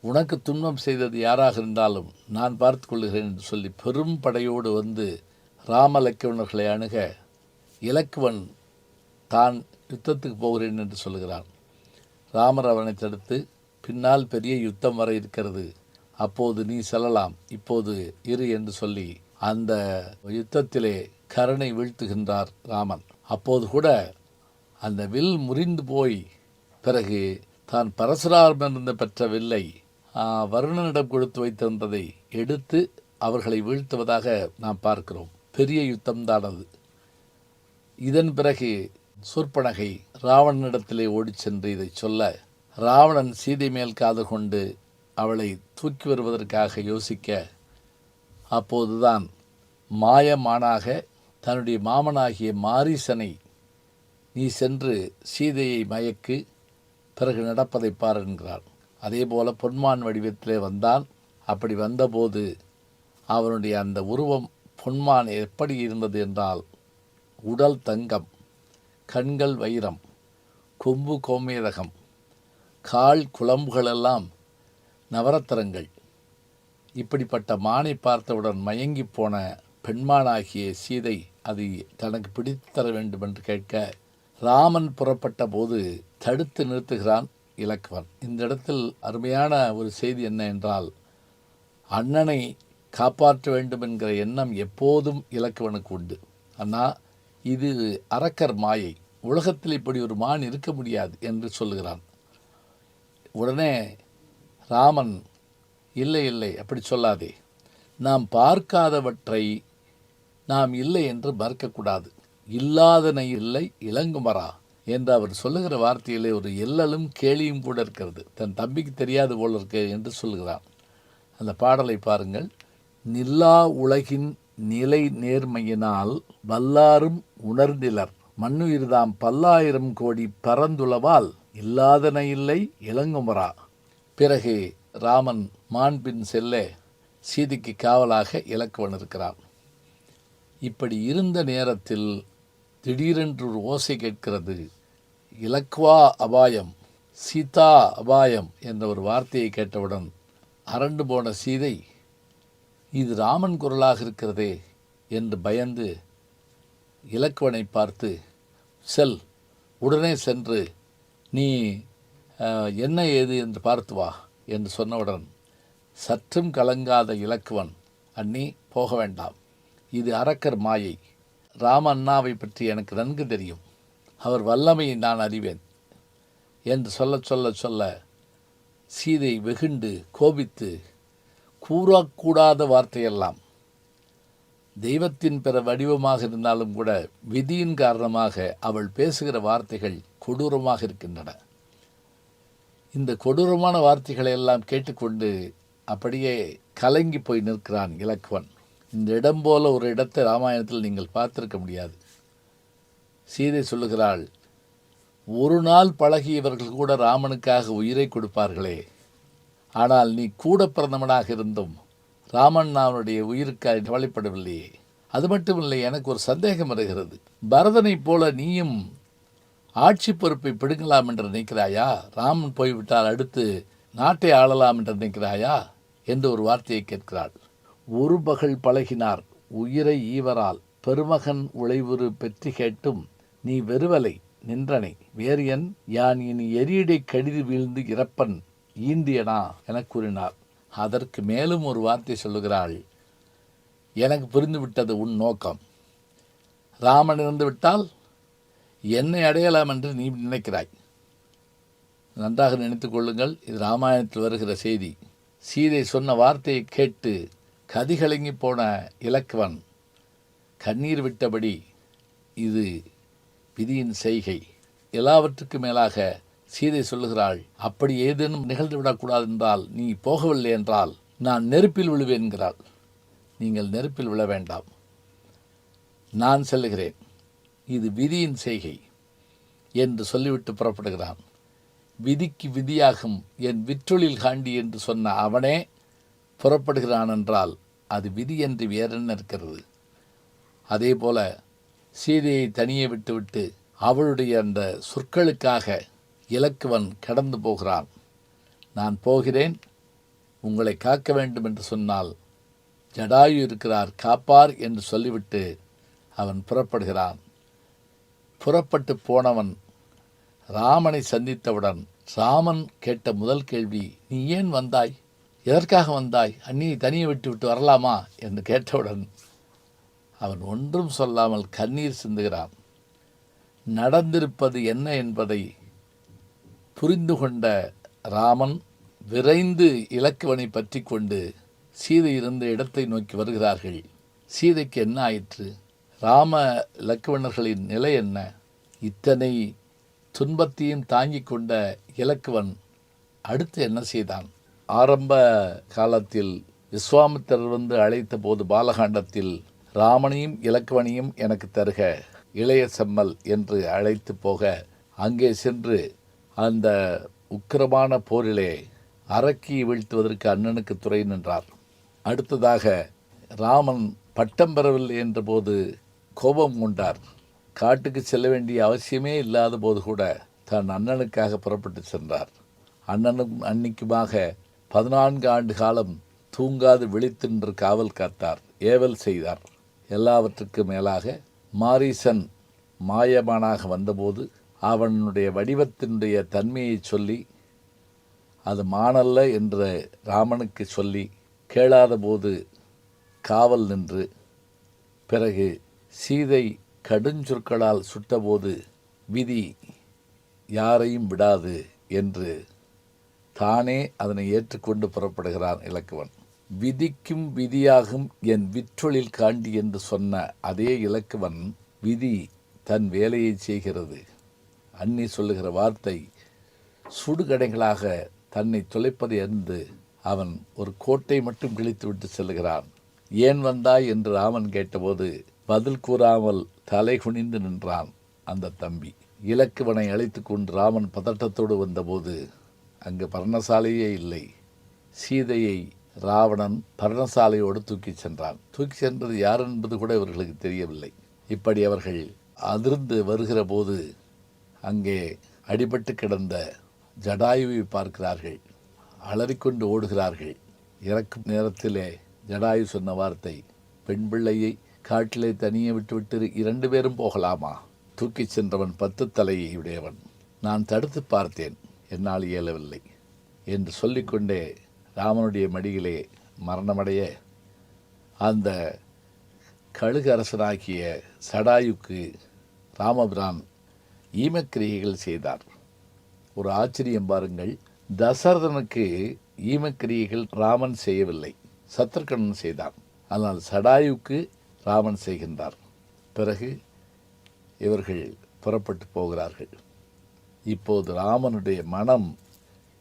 உனக்கு துன்பம் செய்தது யாராக இருந்தாலும் நான் பார்த்து கொள்கிறேன் என்று சொல்லி பெரும் படையோடு வந்து ராம இலக்குவனர்களை அணுக, இலக்குவன் தான் யுத்தத்துக்கு போகிறேன் என்று சொல்லுகிறான். ராமர் அவனை தடுத்து, பின்னால் பெரிய யுத்தம் வர இருக்கிறது, அப்போது நீ செல்லலாம், இப்போது இரு என்று சொல்லி அந்த யுத்தத்திலே கரனை வீழ்த்துகின்றார் ராமன். அப்போது கூட அந்த வில் முறிந்து போய் பிறகு தான் பரசுராமிருந்து பெற்ற வில்லை வருணனிடம் கொடுத்து வைத்திருந்ததை எடுத்து அவர்களை வீழ்த்துவதாக நாம் பார்க்கிறோம். பெரிய யுத்தம்தான் அது. இதன் பிறகு சூர்ப்பனகை ராவணனிடத்திலே ஓடிச் சென்று இதை சொல்ல, ராவணன் சீதை மேல் காது கொண்டு அவளை தூக்கி வருவதற்காக யோசிக்க, அப்போதுதான் மாயமானாக தன்னுடைய மாமனாகிய மாரீசனை, நீ சென்று சீதையை மயக்கு, பிறகு நடப்பதை பார் என்கிறார். அதே போல பொன்மான் வடிவத்திலே வந்தான். அப்படி வந்தபோது அவனுடைய அந்த உருவம் பொன்மான் எப்படி இருந்தது என்றால், உடல் தங்கம், கண்கள் வைரம், கொம்பு கோமேதகம், கால் குழம்புகளெல்லாம் நவரத்தினங்கள். இப்படிப்பட்ட மானை பார்த்தவுடன் மயங்கி போன பெண்மானாகிய சீதை அது தனக்கு பிடித்து தர வேண்டும் என்று கேட்க, ராமன் புறப்பட்ட போது தடுத்து நிறுத்துகிறான் இலக்குவன். இந்த இடத்தில் அருமையான ஒரு செய்தி என்ன என்றால், அண்ணனை காப்பாற்ற வேண்டும் என்கிற எண்ணம் எப்போதும் இலக்குவனுக்கு உண்டு. ஆனால் இது அரக்கர் மாயை, உலகத்தில் இப்படி ஒரு மான் இருக்க முடியாது என்று சொல்லுகிறான். உடனே ராமன், இல்லை இல்லை, அப்படி சொல்லாதே, நாம் பார்க்காதவற்றை நாம் இல்லை என்று மறுக்கக்கூடாது. இல்லாதனை இல்லை இளங்குமரா என்று அவர் சொல்லுகிற வார்த்தையிலே ஒரு எல்லலும் கேலியும் கூட இருக்கிறது. தன் தம்பிக்கு தெரியாது போல இருக்க என்று சொல்லுகிறான். அந்த பாடலை பாருங்கள். நில்லா உலகின் நிலை நேர்மையினால் வல்லாரும் உணர்ந்திலர், மண்ணுயிர்தாம் 10,000 கோடி பரந்துளவால் இல்லாதன இல்லை இளங்குமரா. பிறகு ராமன் மாண்பின் செல்ல சீதைக்கு காவலாக இலக்குவன் இருக்கிறான். இப்படி இருந்த நேரத்தில் திடீரென்று ஒரு ஓசை கேட்கிறது. இலக்குவா அபாயம், சீதா அபாயம் என்ற ஒரு வார்த்தையை கேட்டவுடன் அரண்டு போன சீதை, இது ராமன் குரலாக இருக்கிறதே என்று பயந்து இலக்குவனை பார்த்து, செல், உடனே சென்று நீ என்ன ஏது என்று பார்த்து வா என்று சொன்னவுடன் சற்றும் கலங்காத இலக்குவன், அண்ணி போக வேண்டாம், இது அரக்கர் மாயை, ராம அண்ணாவை பற்றி எனக்கு நன்கு தெரியும், அவர் வல்லமையை நான் அறிவேன் என்று சொல்ல சொல்ல சொல்ல சீதை வெகுண்டு கோபித்து கூறக்கூடாத வார்த்தையெல்லாம், தெய்வத்தின் பிற வடிவமாக இருந்தாலும் கூட விதியின் காரணமாக அவள் பேசுகிற வார்த்தைகள் கொடூரமாக இருக்கின்றன. இந்த கொடூரமான வார்த்தைகளை எல்லாம் கேட்டுக்கொண்டு அப்படியே கலங்கி போய் நிற்கிறான் இலக்குவன். இந்த இடம் போல ஒரு இடத்தை ராமாயணத்தில் நீங்கள் பார்த்திருக்க முடியாது. சீதை சொல்லுகிறாள், ஒரு நாள் பழகியவர்கள் கூட ராமனுக்காக உயிரை கொடுப்பார்களே, ஆனால் நீ கூட பிறந்தவனாக இருந்தும் ராமன் அவனுடைய உயிருக்காக கவலைப்படவில்லையே. அது மட்டுமில்லை, எனக்கு ஒரு சந்தேகம் வருகிறது. பரதனைப் போல நீயும் ஆட்சி பொறுப்பை பிடுங்கலாம் என்று நினைக்கிறாயா? ராமன் போய்விட்டால் அடுத்து நாட்டை ஆளலாம் என்று நினைக்கிறாயா என்று ஒரு வார்த்தையை கேட்கிறாள். ஒரு பகல் பழகினார் உயிரை ஈவரால் பெருமகன் உழைவுறு பெற்றி கேட்டும் நீ வெறுவலை நின்றனை வேரியன் யான் இனி எரியடை கடிது வீழ்ந்து இறப்பன் ஈண்டியனா என கூறினார். அதற்கு மேலும் ஒரு வார்த்தை சொல்லுகிறாள், எனக்கு புரிந்துவிட்டது உன் நோக்கம். ராமன் இருந்து விட்டால் என்னை அடையலாம் என்று நீ நினைக்கிறாய். நன்றாக நினைத்து கொள்ளுங்கள், இது ராமாயணத்தில் வருகிற செய்தி. சீதை சொன்ன வார்த்தையை கேட்டு கதிகலங்கி போன இலக்குவன் கண்ணீர் விட்டபடி, இது விதியின் செய்கை. எல்லாவற்றுக்கும் மேலாக சீதை சொல்லுகிறாள், அப்படி ஏதேனும் நிகழ்ந்து விடக்கூடாது என்றால், நீ போகவில்லை என்றால் நான் நெருப்பில் விழுவேன் என்கிறாள். நீங்கள் நெருப்பில் விழ வேண்டாம், நான் செல்லுகிறேன், இது விதியின் செய்கை என்று சொல்லிவிட்டு புறப்படுகிறான். விதிக்கு விதியாகும் என் விற்றொழில் காண்டி என்று சொன்ன அவனே புறப்படுகிறான் என்றால் அது விதி என்று வேறென்ன இருக்கிறது? அதே போல சீதையை தனியே விட்டுவிட்டு அவளுடைய அந்த சொற்களுக்காக இலக்குவன் கடந்து போகிறான். நான் போகிறேன், உங்களை காக்க வேண்டும் என்று சொன்னால் ஜடாயு இருக்கிறார், காப்பார் என்று சொல்லிவிட்டு அவன் புறப்படுகிறான். புறப்பட்டு போனவன் ராமனை சந்தித்தவுடன் ராமன் கேட்ட முதல் கேள்வி, நீ ஏன் வந்தாய், எதற்காக வந்தாய், அண்ணியை தனியே விட்டு வரலாமா என்று கேட்டவுடன் அவன் ஒன்றும் சொல்லாமல் கண்ணீர் சிந்துகிறான். நடந்திருப்பது என்ன என்பதை புரிந்து கொண்ட ராமன் விரைந்து இலக்குவனை பற்றி கொண்டு சீதை இருந்த இடத்தை நோக்கி வருகிறார்கள். சீதைக்கு என்ன ஆயிற்று? ராம இலக்குவணர்களின் நிலை என்ன? இத்தனை துன்பத்தையும் தாங்கிக் கொண்ட இலக்குவன் அடுத்து என்ன செய்தான்? ஆரம்ப காலத்தில் விஸ்வாமித்திரர் வந்து அழைத்த போது பாலகாண்டத்தில் ராமனையும் இலக்குவனையும் எனக்கு தருக இளைய செம்மல் என்று அழைத்து போக அங்கே சென்று அந்த உக்கிரமான போரிலே அரக்கியை வீழ்த்துவதற்கு அண்ணனுக்கு துணை நின்றார். அடுத்ததாக ராமன் பட்டம் பெறவில்லை என்றபோது கோபம் கொண்டார். காட்டுக்கு செல்ல வேண்டிய அவசியமே இல்லாத போது கூட தன் அண்ணனுக்காக புறப்பட்டு சென்றார். அண்ணனும் அன்னிக்குமாக 14 ஆண்டு காலம் தூங்காது விழித்தின்று காவல் காத்தார், ஏவல் செய்தார். எல்லாவற்றுக்கும் மேலாக மாரீசன் மாயமானாக வந்தபோது அவனுடைய வடிவத்தினுடைய தன்மையை சொல்லி அது மானல்ல என்று ராமனுக்கு சொல்லி கேளாத போது காவல் நின்று, பிறகு சீதை கடுஞ்சொற்களால் சுட்டபோது விதி யாரையும் விடாது என்று தானே அதனை ஏற்றுக்கொண்டு புறப்படுகிறான் இலக்குவன். விதிக்கும் விதியாகும் என் விற்றொழில் காண்டி என்று சொன்ன அதே இலக்குவன் விதி தன் வேலையை செய்கிறது. அன்னி சொல்லுகிற வார்த்தை சுடுகடைகளாக தன்னை தொலைப்பதை அறிந்து அவன் ஒரு கோட்டை மட்டும் கிழித்துவிட்டு செல்கிறான். ஏன் வந்தாய் என்று ராமன் கேட்டபோது பதில் கூறாமல் தலை குனிந்து நின்றான் அந்த தம்பி. இலக்குவனை அழைத்து கொண்டு ராமன் பதட்டத்தோடு வந்தபோது அங்கு பர்ணசாலையே இல்லை. சீதையை ராவணன் பர்ணசாலையோடு தூக்கிச் சென்றான். தூக்கி சென்றது யார் என்பது கூட இவர்களுக்கு தெரியவில்லை. இப்படி அவர்கள் அதிர்ந்து வருகிற போது அங்கே அடிபட்டு கிடந்த ஜடாயுவை பார்க்கிறார்கள். அலறிக்கொண்டு ஓடுகிறார்கள். இறக்கும் நேரத்திலே ஜடாயு சொன்ன வார்த்தை, பெண் பிள்ளையை காட்டிலே தனியே விட்டுவிட்டு 2 பேரும் போகலாமா? தூக்கிச் சென்றவன் 10 தலையை உடையவன். நான் தடுத்து பார்த்தேன், என்னால் இயலவில்லை என்று சொல்லிக்கொண்டே ராமனுடைய மடியிலே மரணமடைய அந்த கழுகு அரசனாகிய சடாயுக்கு ராமபிரான் ஈமக்கிரியைகள் செய்தார். ஒரு ஆச்சரியம் பாருங்கள், தசரதனுக்கு ஈமக்கிரியைகள் ராமன் செய்யவில்லை, சத்ருகனன் செய்தான். ஆனால் சடாயுக்கு ராமன் செய்கின்றார். பிறகு இவர்கள் புறப்பட்டு போகிறார்கள். இப்போது ராமனுடைய மனம்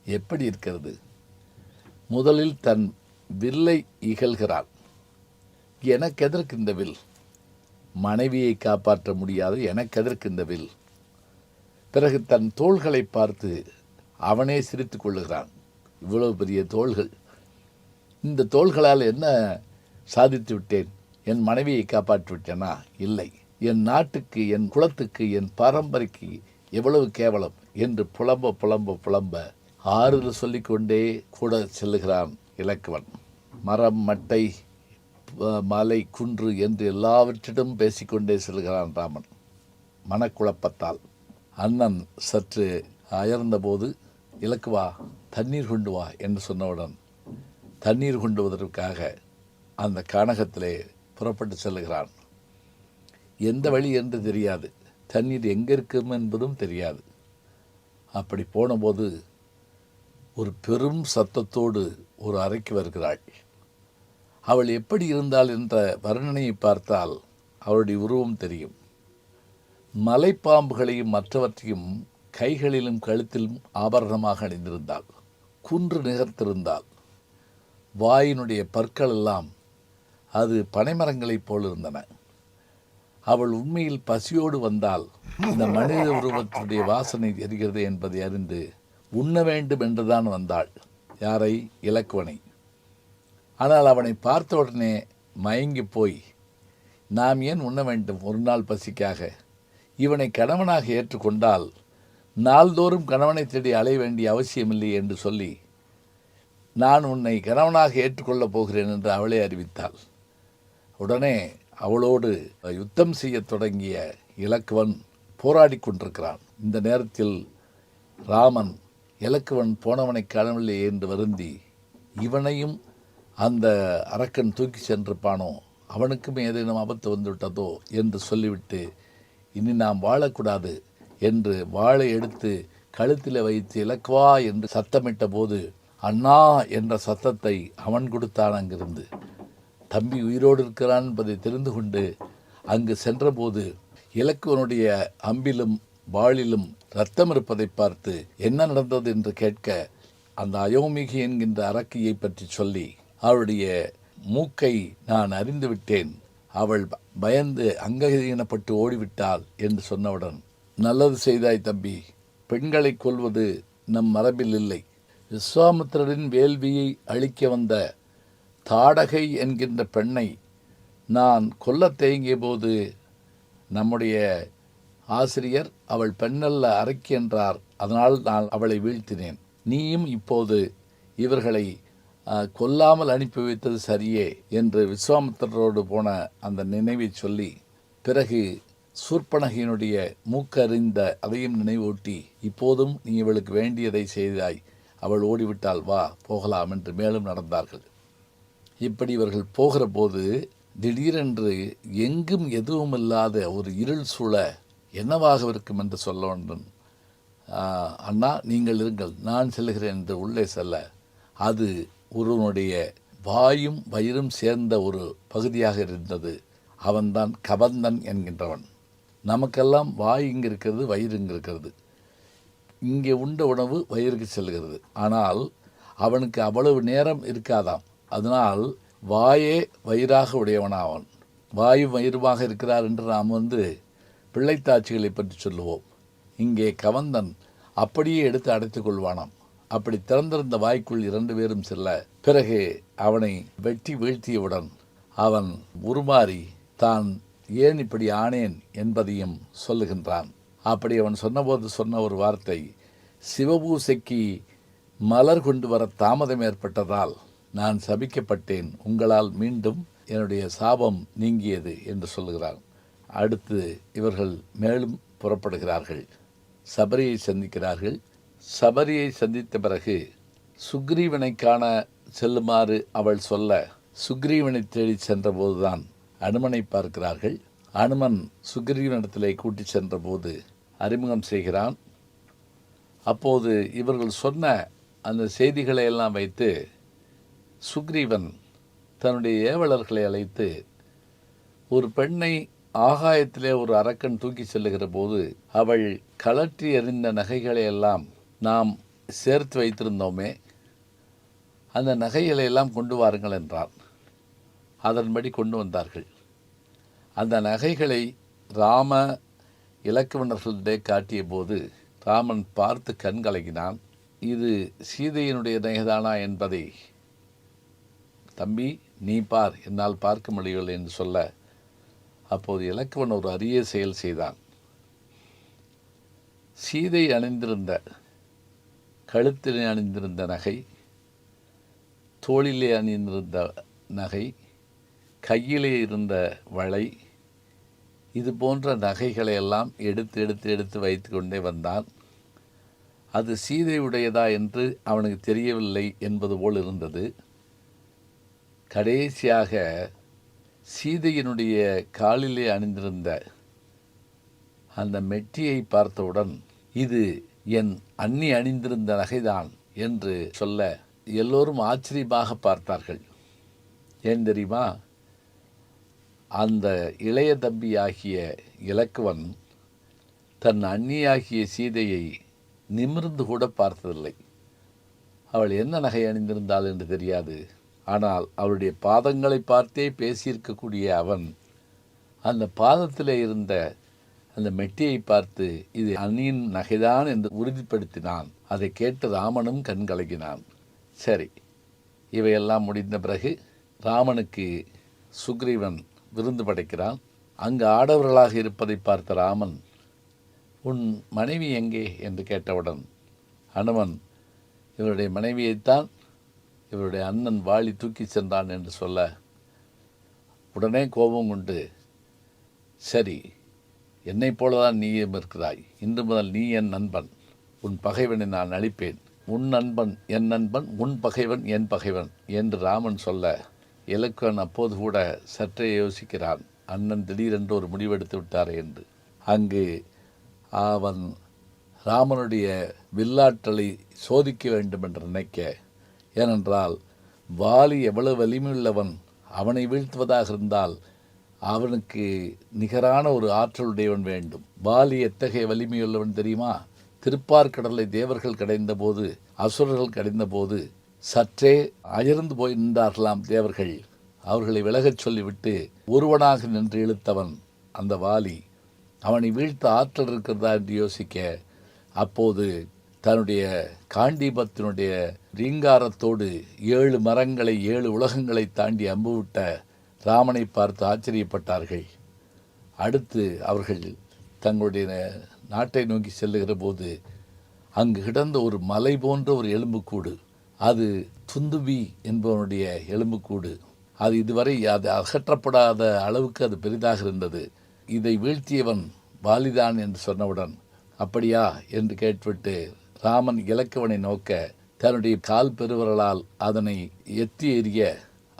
எப்படி இருக்கிறது? முதலில் தன் வில்லை இகழ்கிறான். எனக்கு எதற்கு இந்த வில்? மனைவியை காப்பாற்ற முடியாது, எனக்கு எதற்கு இந்த வில்? பிறகு தன் தோள்களை பார்த்து அவனே சிரித்து கொள்ளுகிறான். இவ்வளவு பெரிய தோள்கள், இந்த தோள்களால் என்ன சாதித்து விட்டேன்? என் மனைவியை காப்பாற்றி விட்டேனா? இல்லை. என் நாட்டுக்கு, என் குலத்துக்கு, என் பாரம்பரிக்கு எவ்வளவு கேவலம் என்று புலம்ப புலம்ப புலம்ப ஆறுதல் சொல்லிக்கொண்டே கூட செல்லுகிறான் இலக்குவன். மரம், மட்டை, மலை, குன்று என்று எல்லாவற்றிடம் பேசிக்கொண்டே செல்கிறான் ராமன். மனக்குழப்பத்தால் அண்ணன் சற்று அயர்ந்தபோது, இலக்குவா தண்ணீர் கொண்டு வா என்று சொன்னவுடன் தண்ணீர் கொண்டு வருவதற்காக அந்த கானகத்திலே புறப்பட்டு செல்லுகிறான். எந்த வழி என்று தெரியாது, தண்ணீர் எங்கே இருக்கும் என்பதும் தெரியாது. அப்படி போனபோது ஒரு பெரும் சத்தத்தோடு ஒரு அறைக்கு வருகிறாள். அவள் எப்படி இருந்தாள் என்ற வர்ணனையை பார்த்தால் அவளுடைய உருவம் தெரியும். மலைப்பாம்புகளையும் மற்றவற்றையும் கைகளிலும் கழுத்திலும் ஆபரணமாக அணிந்திருந்தாள். குன்று நிகர்த்திருந்தாள். வாயினுடைய பற்கள் எல்லாம் அது பனைமரங்களைப் போல் இருந்தன. அவள் உண்மையில் பசியோடு வந்தால் இந்த மனித உருவத்தினுடைய வாசனை எரிகிறது என்பதை அறிந்து உண்ண வேண்டும் என்றுதான் வந்தாள். யாரை? இலக்குவனை. ஆனால் அவனை பார்த்தவுடனே மயங்கி போய், நாம் ஏன் உண்ண வேண்டும் ஒரு நாள் பசிக்காக? இவனை கணவனாக ஏற்றுக்கொண்டால் நாள்தோறும் கணவனை தேடி அலைய வேண்டிய அவசியமில்லை என்று சொல்லி, நான் உன்னை கணவனாக ஏற்றுக்கொள்ளப் போகிறேன் என்று அவளே அறிவித்தாள். உடனே அவளோடு யுத்தம் செய்ய தொடங்கிய இலக்குவன் போராடி கொண்டிருக்கிறான். இந்த நேரத்தில் ராமன் இலக்குவன் போனவனை காணவில்லை என்று வருந்தி, இவனையும் அந்த அரக்கன் தூக்கி சென்றிருப்பானோ, அவனுக்கும் ஏதேனும் ஆபத்து வந்துவிட்டதோ என்று சொல்லிவிட்டு, இனி நாம் வாழக்கூடாது என்று வாளை எடுத்து கழுத்தில் வைத்து இலக்குவா என்று சத்தமிட்ட போது அண்ணா என்ற சத்தத்தை அவன் கொடுத்தான். அங்கிருந்து தம்பி உயிரோடு இருக்கிறான் என்பதை தெரிந்து கொண்டு அங்கு சென்றபோது இலக்குவனுடைய அம்பிலும் வாளிலும் இரத்தம் இருப்பதை பார்த்து என்ன நடந்தது என்று கேட்க அந்த அயோமிகி என்கின்ற அரக்கியை பற்றி சொல்லி அவளுடைய மூக்கை நான் அறிந்து விட்டேன், அவள் பயந்து அங்ககீனப்பட்டு ஓடிவிட்டாள் என்று சொன்னவுடன், நல்லது செய்தாய் தம்பி, பெண்களை கொல்வது நம் மரபில் இல்லை. விஸ்வாமித்திரரின் வேள்வியை அழிக்க வந்த தாடகை என்கின்ற பெண்ணை நான் கொல்லத் தேங்கிய போது நம்முடைய ஆசிரியர் அவள் பெண்ணல்ல அரக்கி என்றார், அதனால் நான் அவளை வீழ்த்தினேன். நீயும் இப்போது இவர்களை கொல்லாமல் அனுப்பி வைத்தது சரியே என்று விஸ்வாமித்திரரோடு போன அந்த நினைவை சொல்லி, பிறகு சூர்ப்பனகையினுடைய மூக்கறிந்த அதையும் நினைவூட்டி, இப்போதும் நீ இவளுக்கு வேண்டியதை செய்தாய், அவள் ஓடிவிட்டால் வா போகலாம் என்று மேலும் நடந்தார்கள். இப்படி இவர்கள் போகிற போது திடீரென்று எங்கும் எதுவும் இல்லாத ஒரு இருள் சூழ என்னவாக இருக்கும் என்று சொல்ல வேண்டும். அண்ணா நீங்கள் இருங்கள், நான் செல்கிறேன் என்று உள்ளே செல்ல, அது ஒருவனுடைய வாயும் வயிறும் சேர்ந்த ஒரு பகுதியாக இருந்தது. அவன்தான் கபந்தன் என்கின்றவன். நமக்கெல்லாம் வாய் இங்கே இருக்கிறது, வயிறு இங்கே இருக்கிறது. இங்கே உண்ட உணவு வயிறுக்கு செல்கிறது. ஆனால் அவனுக்கு அவ்வளவு நேரம் இருக்காதாம். அதனால் வாயே வயிறாக உடையவனாவன். வாயும் வயிறுமாக இருக்கிறார் என்று நாம் பிள்ளைத்தாட்சிகளை பற்றி சொல்லுவோம். இங்கே கவந்தன் அப்படியே எடுத்து அடைத்து கொள்வானாம். அப்படி திறந்திருந்த வாய்க்குள் 2 பேரும் செல்ல, பிறகு அவனை வெட்டி வீழ்த்தியவுடன் அவன் உருமாறி தான் ஏன் இப்படி ஆனேன் என்பதையும் சொல்லுகின்றான். அப்படி அவன் சொன்னபோது சொன்ன ஒரு வார்த்தை, சிவபூசைக்கு மலர் கொண்டு வர தாமதம் ஏற்பட்டதால் நான் சபிக்கப்பட்டேன், உங்களால் மீண்டும் என்னுடைய சாபம் நீங்கியது என்று சொல்லுகிறான். அடுத்து இவர்கள் மேலும் புறப்படுகிறார்கள். சபரியை சந்திக்கிறார்கள். சபரியை சந்தித்த பிறகு சுக்ரீவனை காண செல்லுமாறு அவள் சொல்ல, சுக்ரீவனை தேடி சென்றபோதுதான் அனுமனை பார்க்கிறார்கள். அனுமன் சுக்ரீவனிடத்திலே கூட்டி சென்றபோது அறிமுகம் செய்கிறான். அப்போது இவர்கள் சொன்ன அந்த செய்திகளை எல்லாம் வைத்து சுக்ரீவன் தன்னுடைய ஏவலர்களை அழைத்து, ஒரு பெண்ணை ஆகாயத்திலே ஒரு அரக்கன் தூக்கி செல்லுகிற போது அவள் கலற்றி எறிந்த நகைகளை எல்லாம் நாம் சேர்த்து வைத்திருந்தோமே, அந்த நகைகளை எல்லாம் கொண்டு வாருங்கள் என்றான். அதன்படி கொண்டு வந்தார்கள். அந்த நகைகளை ராம இலக்குவனர்களிடையே காட்டிய போது ராமன் பார்த்து கண் கலங்கினான். இது சீதையினுடைய நகைதானா என்பதை, தம்பி நீ பார், என்னால் பார்க்க முடியவில்லை என்று சொல்ல, அப்போது இலக்குவன் ஒரு அரிய செயல் செய்தான். சீதை அணிந்திருந்த கழுத்திலே அணிந்திருந்த நகை, தோளிலே அணிந்திருந்த நகை, கையிலே இருந்த வளை, இது போன்ற நகைகளை எல்லாம் எடுத்து எடுத்து எடுத்து வைத்து கொண்டே வந்தான். அது சீதையுடையதா என்று அவனுக்கு தெரியவில்லை என்பது போல் இருந்தது. கடைசியாக சீதையினுடைய காலிலே அணிந்திருந்த அந்த மெட்டியை பார்த்தவுடன், இது என் அண்ணி அணிந்திருந்த நகைதான் என்று சொல்ல எல்லோரும் ஆச்சரியமாக பார்த்தார்கள். ஏன் தெரியுமா? அந்த இளைய தம்பியாகிய இலக்குவன் தன் அண்ணியாகிய சீதையை நிமிர்ந்து கூட பார்த்ததில்லை. அவள் என்ன நகை அணிந்திருந்தாள் என்று தெரியாது. ஆனால் அவளுடைய பாதங்களை பார்த்தே பேசியிருக்கக்கூடிய அவன் அந்த பாதத்திலே இருந்த அந்த மெட்டியை பார்த்து இது அண்ணியின் நகைதான் என்று உறுதிப்படுத்தினான். அதை கேட்டு ராமனும் கண் கலங்கினான். சரி, இவையெல்லாம் முடிந்த பிறகு ராமனுக்கு சுக்ரீவன் விருந்து படைக்கிறான். அங்கு ஆடவர்களாக இருப்பதை பார்த்த ராமன், உன் மனைவி எங்கே என்று கேட்டவுடன் அனுமன் இவருடைய மனைவியைத்தான் இவருடைய அண்ணன் வாளி தூக்கி சென்றான் என்று சொல்ல, உடனே கோபம் கொண்டு, சரி, என்னைப் போலதான் நீயும் இருக்கிறாய், இன்று முதல் நீ என் நண்பன், உன் பகைவனை நான் அழிப்பேன், உன் நண்பன் என் நண்பன், உன் பகைவன் என் பகைவன் என்று ராமன் சொல்ல, இலக்குவன் அப்போது கூட சற்றே யோசிக்கிறான், அண்ணன் திடீரென்று ஒரு முடிவெடுத்து விட்டாரே என்று. அங்கு அவன் ராமனுடைய வில்லாற்றலை சோதிக்க வேண்டும் என்று நினைக்க ஏனென்றால் வாலி எவ்வளவு வலிமையுள்ளவன், அவனை வீழ்த்துவதாக இருந்தால் அவனுக்கு நிகரான ஒரு ஆற்றலுடையவன் வேண்டும். வாலி எத்தகைய வலிமையுள்ளவன் தெரியுமா? திருப்பார்கடலை தேவர்கள் கடைந்த போது, அசுரர்கள் கடைந்த போது சற்றே அயர்ந்து போய் நின்றார்களாம் தேவர்கள். அவர்களை விலகச் சொல்லிவிட்டு ஒருவனாக நின்று இழுத்தவன் அந்த வாலி. அவனை வீழ்த்த ஆற்றல் இருக்கிறதா என்று யோசிக்க, அப்போது தன்னுடைய காண்டீபத்தினுடைய ரீங்காரத்தோடு 7 மரங்களை 7 உலகங்களை தாண்டி அம்புவிட்ட ராமனை பார்த்து ஆச்சரியப்பட்டார்கள். அடுத்து அவர்கள் தங்களுடைய நாட்டை நோக்கி செல்லுகிற போது அங்கு கிடந்த ஒரு மலை போன்ற ஒரு எலும்புக்கூடு, அது துந்துபி என்பவனுடைய எலும்புக்கூடு. அது இதுவரை அது அகற்றப்படாத அளவுக்கு அது பெரிதாக இருந்தது. இதை வீழ்த்தியவன் வாலிதான் என்று சொன்னவுடன், அப்படியா என்று கேட்டுவிட்டு ராமன் இலக்குவனை நோக்க தன்னுடைய கால் பெருவரலால் அதனை எத்தி எறிய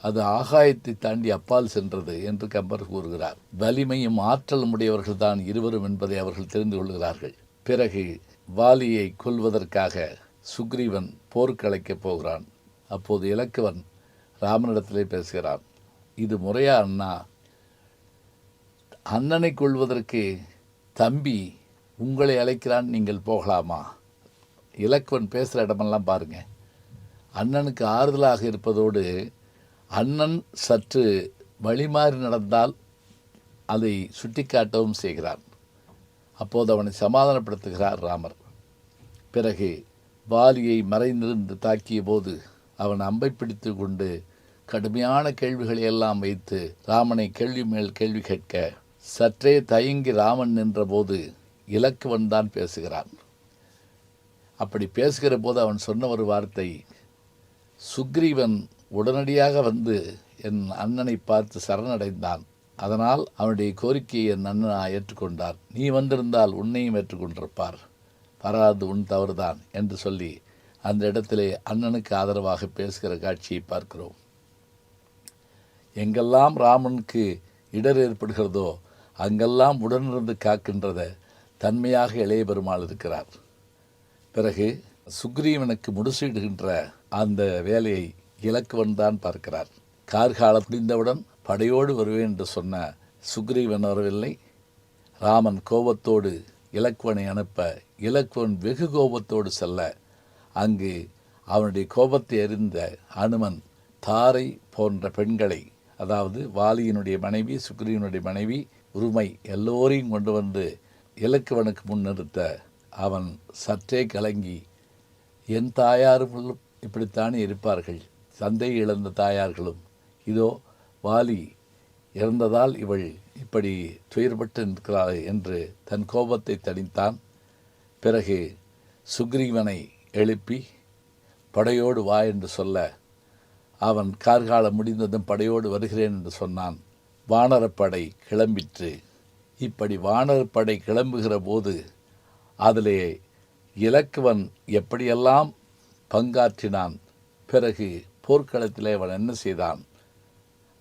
அது ஆகாயத்தை தாண்டி அப்பால் சென்றது என்று கம்பர் கூறுகிறார். வலிமையும் ஆற்றலும் உடையவர்கள் தான் இருவரும் என்பதை அவர்கள் தெரிந்து கொள்கிறார்கள். பிறகு வாலியை கொல்வதற்காக சுக்ரீவன் போர்க்கழைக்கப் போகிறான். அப்போது இலக்குவன் ராமனிடத்திலே பேசுகிறான். இது முறையா அண்ணா? அண்ணனை கொள்வதற்கு தம்பி உங்களை அழைக்கிறான், நீங்கள் போகலாமா? இலக்குவன் பேசுகிற இடமெல்லாம் பாருங்க. அண்ணனுக்கு ஆறுதலாக இருப்பதோடு அண்ணன் சற்று வழிமாறி நடந்தால் அதை சுட்டிக்காட்டவும் செய்கிறான். அப்போது அவனை சமாதானப்படுத்துகிறார் ராமர். பிறகு வாலியை மறைந்திருந்து தாக்கிய போது அவன் அம்பை பிடித்து கொண்டு கடுமையான கேள்விகளை எல்லாம் வைத்து ராமனை கேள்வி மேல் கேள்வி கேட்க, சற்றே தயங்கி ராமன் நின்றபோது இலக்குவன் தான் பேசுகிறான். அப்படி பேசுகிற போது அவன் சொன்ன ஒரு வார்த்தை, சுக்ரீவன் உடனடியாக வந்து என் அண்ணனை பார்த்து சரணடைந்தான். அதனால் அவனுடைய கோரிக்கையை என் அண்ணன் ஏற்றுக்கொண்டார். நீ வந்திருந்தால் உன்னையும் ஏற்றுக்கொண்டிருப்பார். பராது உன் தவறுதான் என்று சொல்லி அந்த இடத்திலே அண்ணனுக்கு ஆதரவாக பேசுகிற காட்சியை பார்க்கிறோம். எங்கெல்லாம் ராமனுக்கு இடர் ஏற்படுகிறதோ அங்கெல்லாம் உடனிருந்து காக்கின்றத தன்மையாக இளைய பெருமாள் இருக்கிறார். பிறகு சுக்ரீவனுக்கு முடிசூடுகின்ற அந்த வேலையை இலக்குவன் தான் பார்க்கிறார். கார்காலம் முடிந்தவுடன் படையோடு வருவேன் என்று சொன்ன சுக்ரீவன் வரவில்லை. ராமன் கோபத்தோடு இலக்குவனை அனுப்ப இலக்குவன் வெகு கோபத்தோடு செல்ல, அங்கு அவனுடைய கோபத்தை அறிந்த அனுமன் தாரை போன்ற பெண்களை, அதாவது வாலியினுடைய மனைவி, சுக்ரீவனுடைய மனைவி, உரிமை எல்லோரையும் கொண்டு வந்து இலக்குவனுக்கு முன்னிறுத்த அவன் சற்றே கலங்கி, என் தாயாரும் இப்படித்தானே இருப்பார்கள், தந்தை இழந்த தாயார்களும், இதோ வாலி இறந்ததால் இவள் இப்படி துயர்பட்டு நிற்கிறாள் என்று தன் கோபத்தை தணித்தான். பிறகு சுக்ரீவனை எழுப்பி படையோடு வா என்று சொல்ல, அவன் கார்காலம் முடிந்ததும் படையோடு வருகிறேன் என்று சொன்னான். வானரப்படை கிளம்பிற்று. இப்படி வானரப்படை கிளம்புகிற போது அதிலே இலக்குவன் எப்படியெல்லாம் பங்காற்றினான், பிறகு போர்க்களத்திலே அவன் என்ன செய்தான்,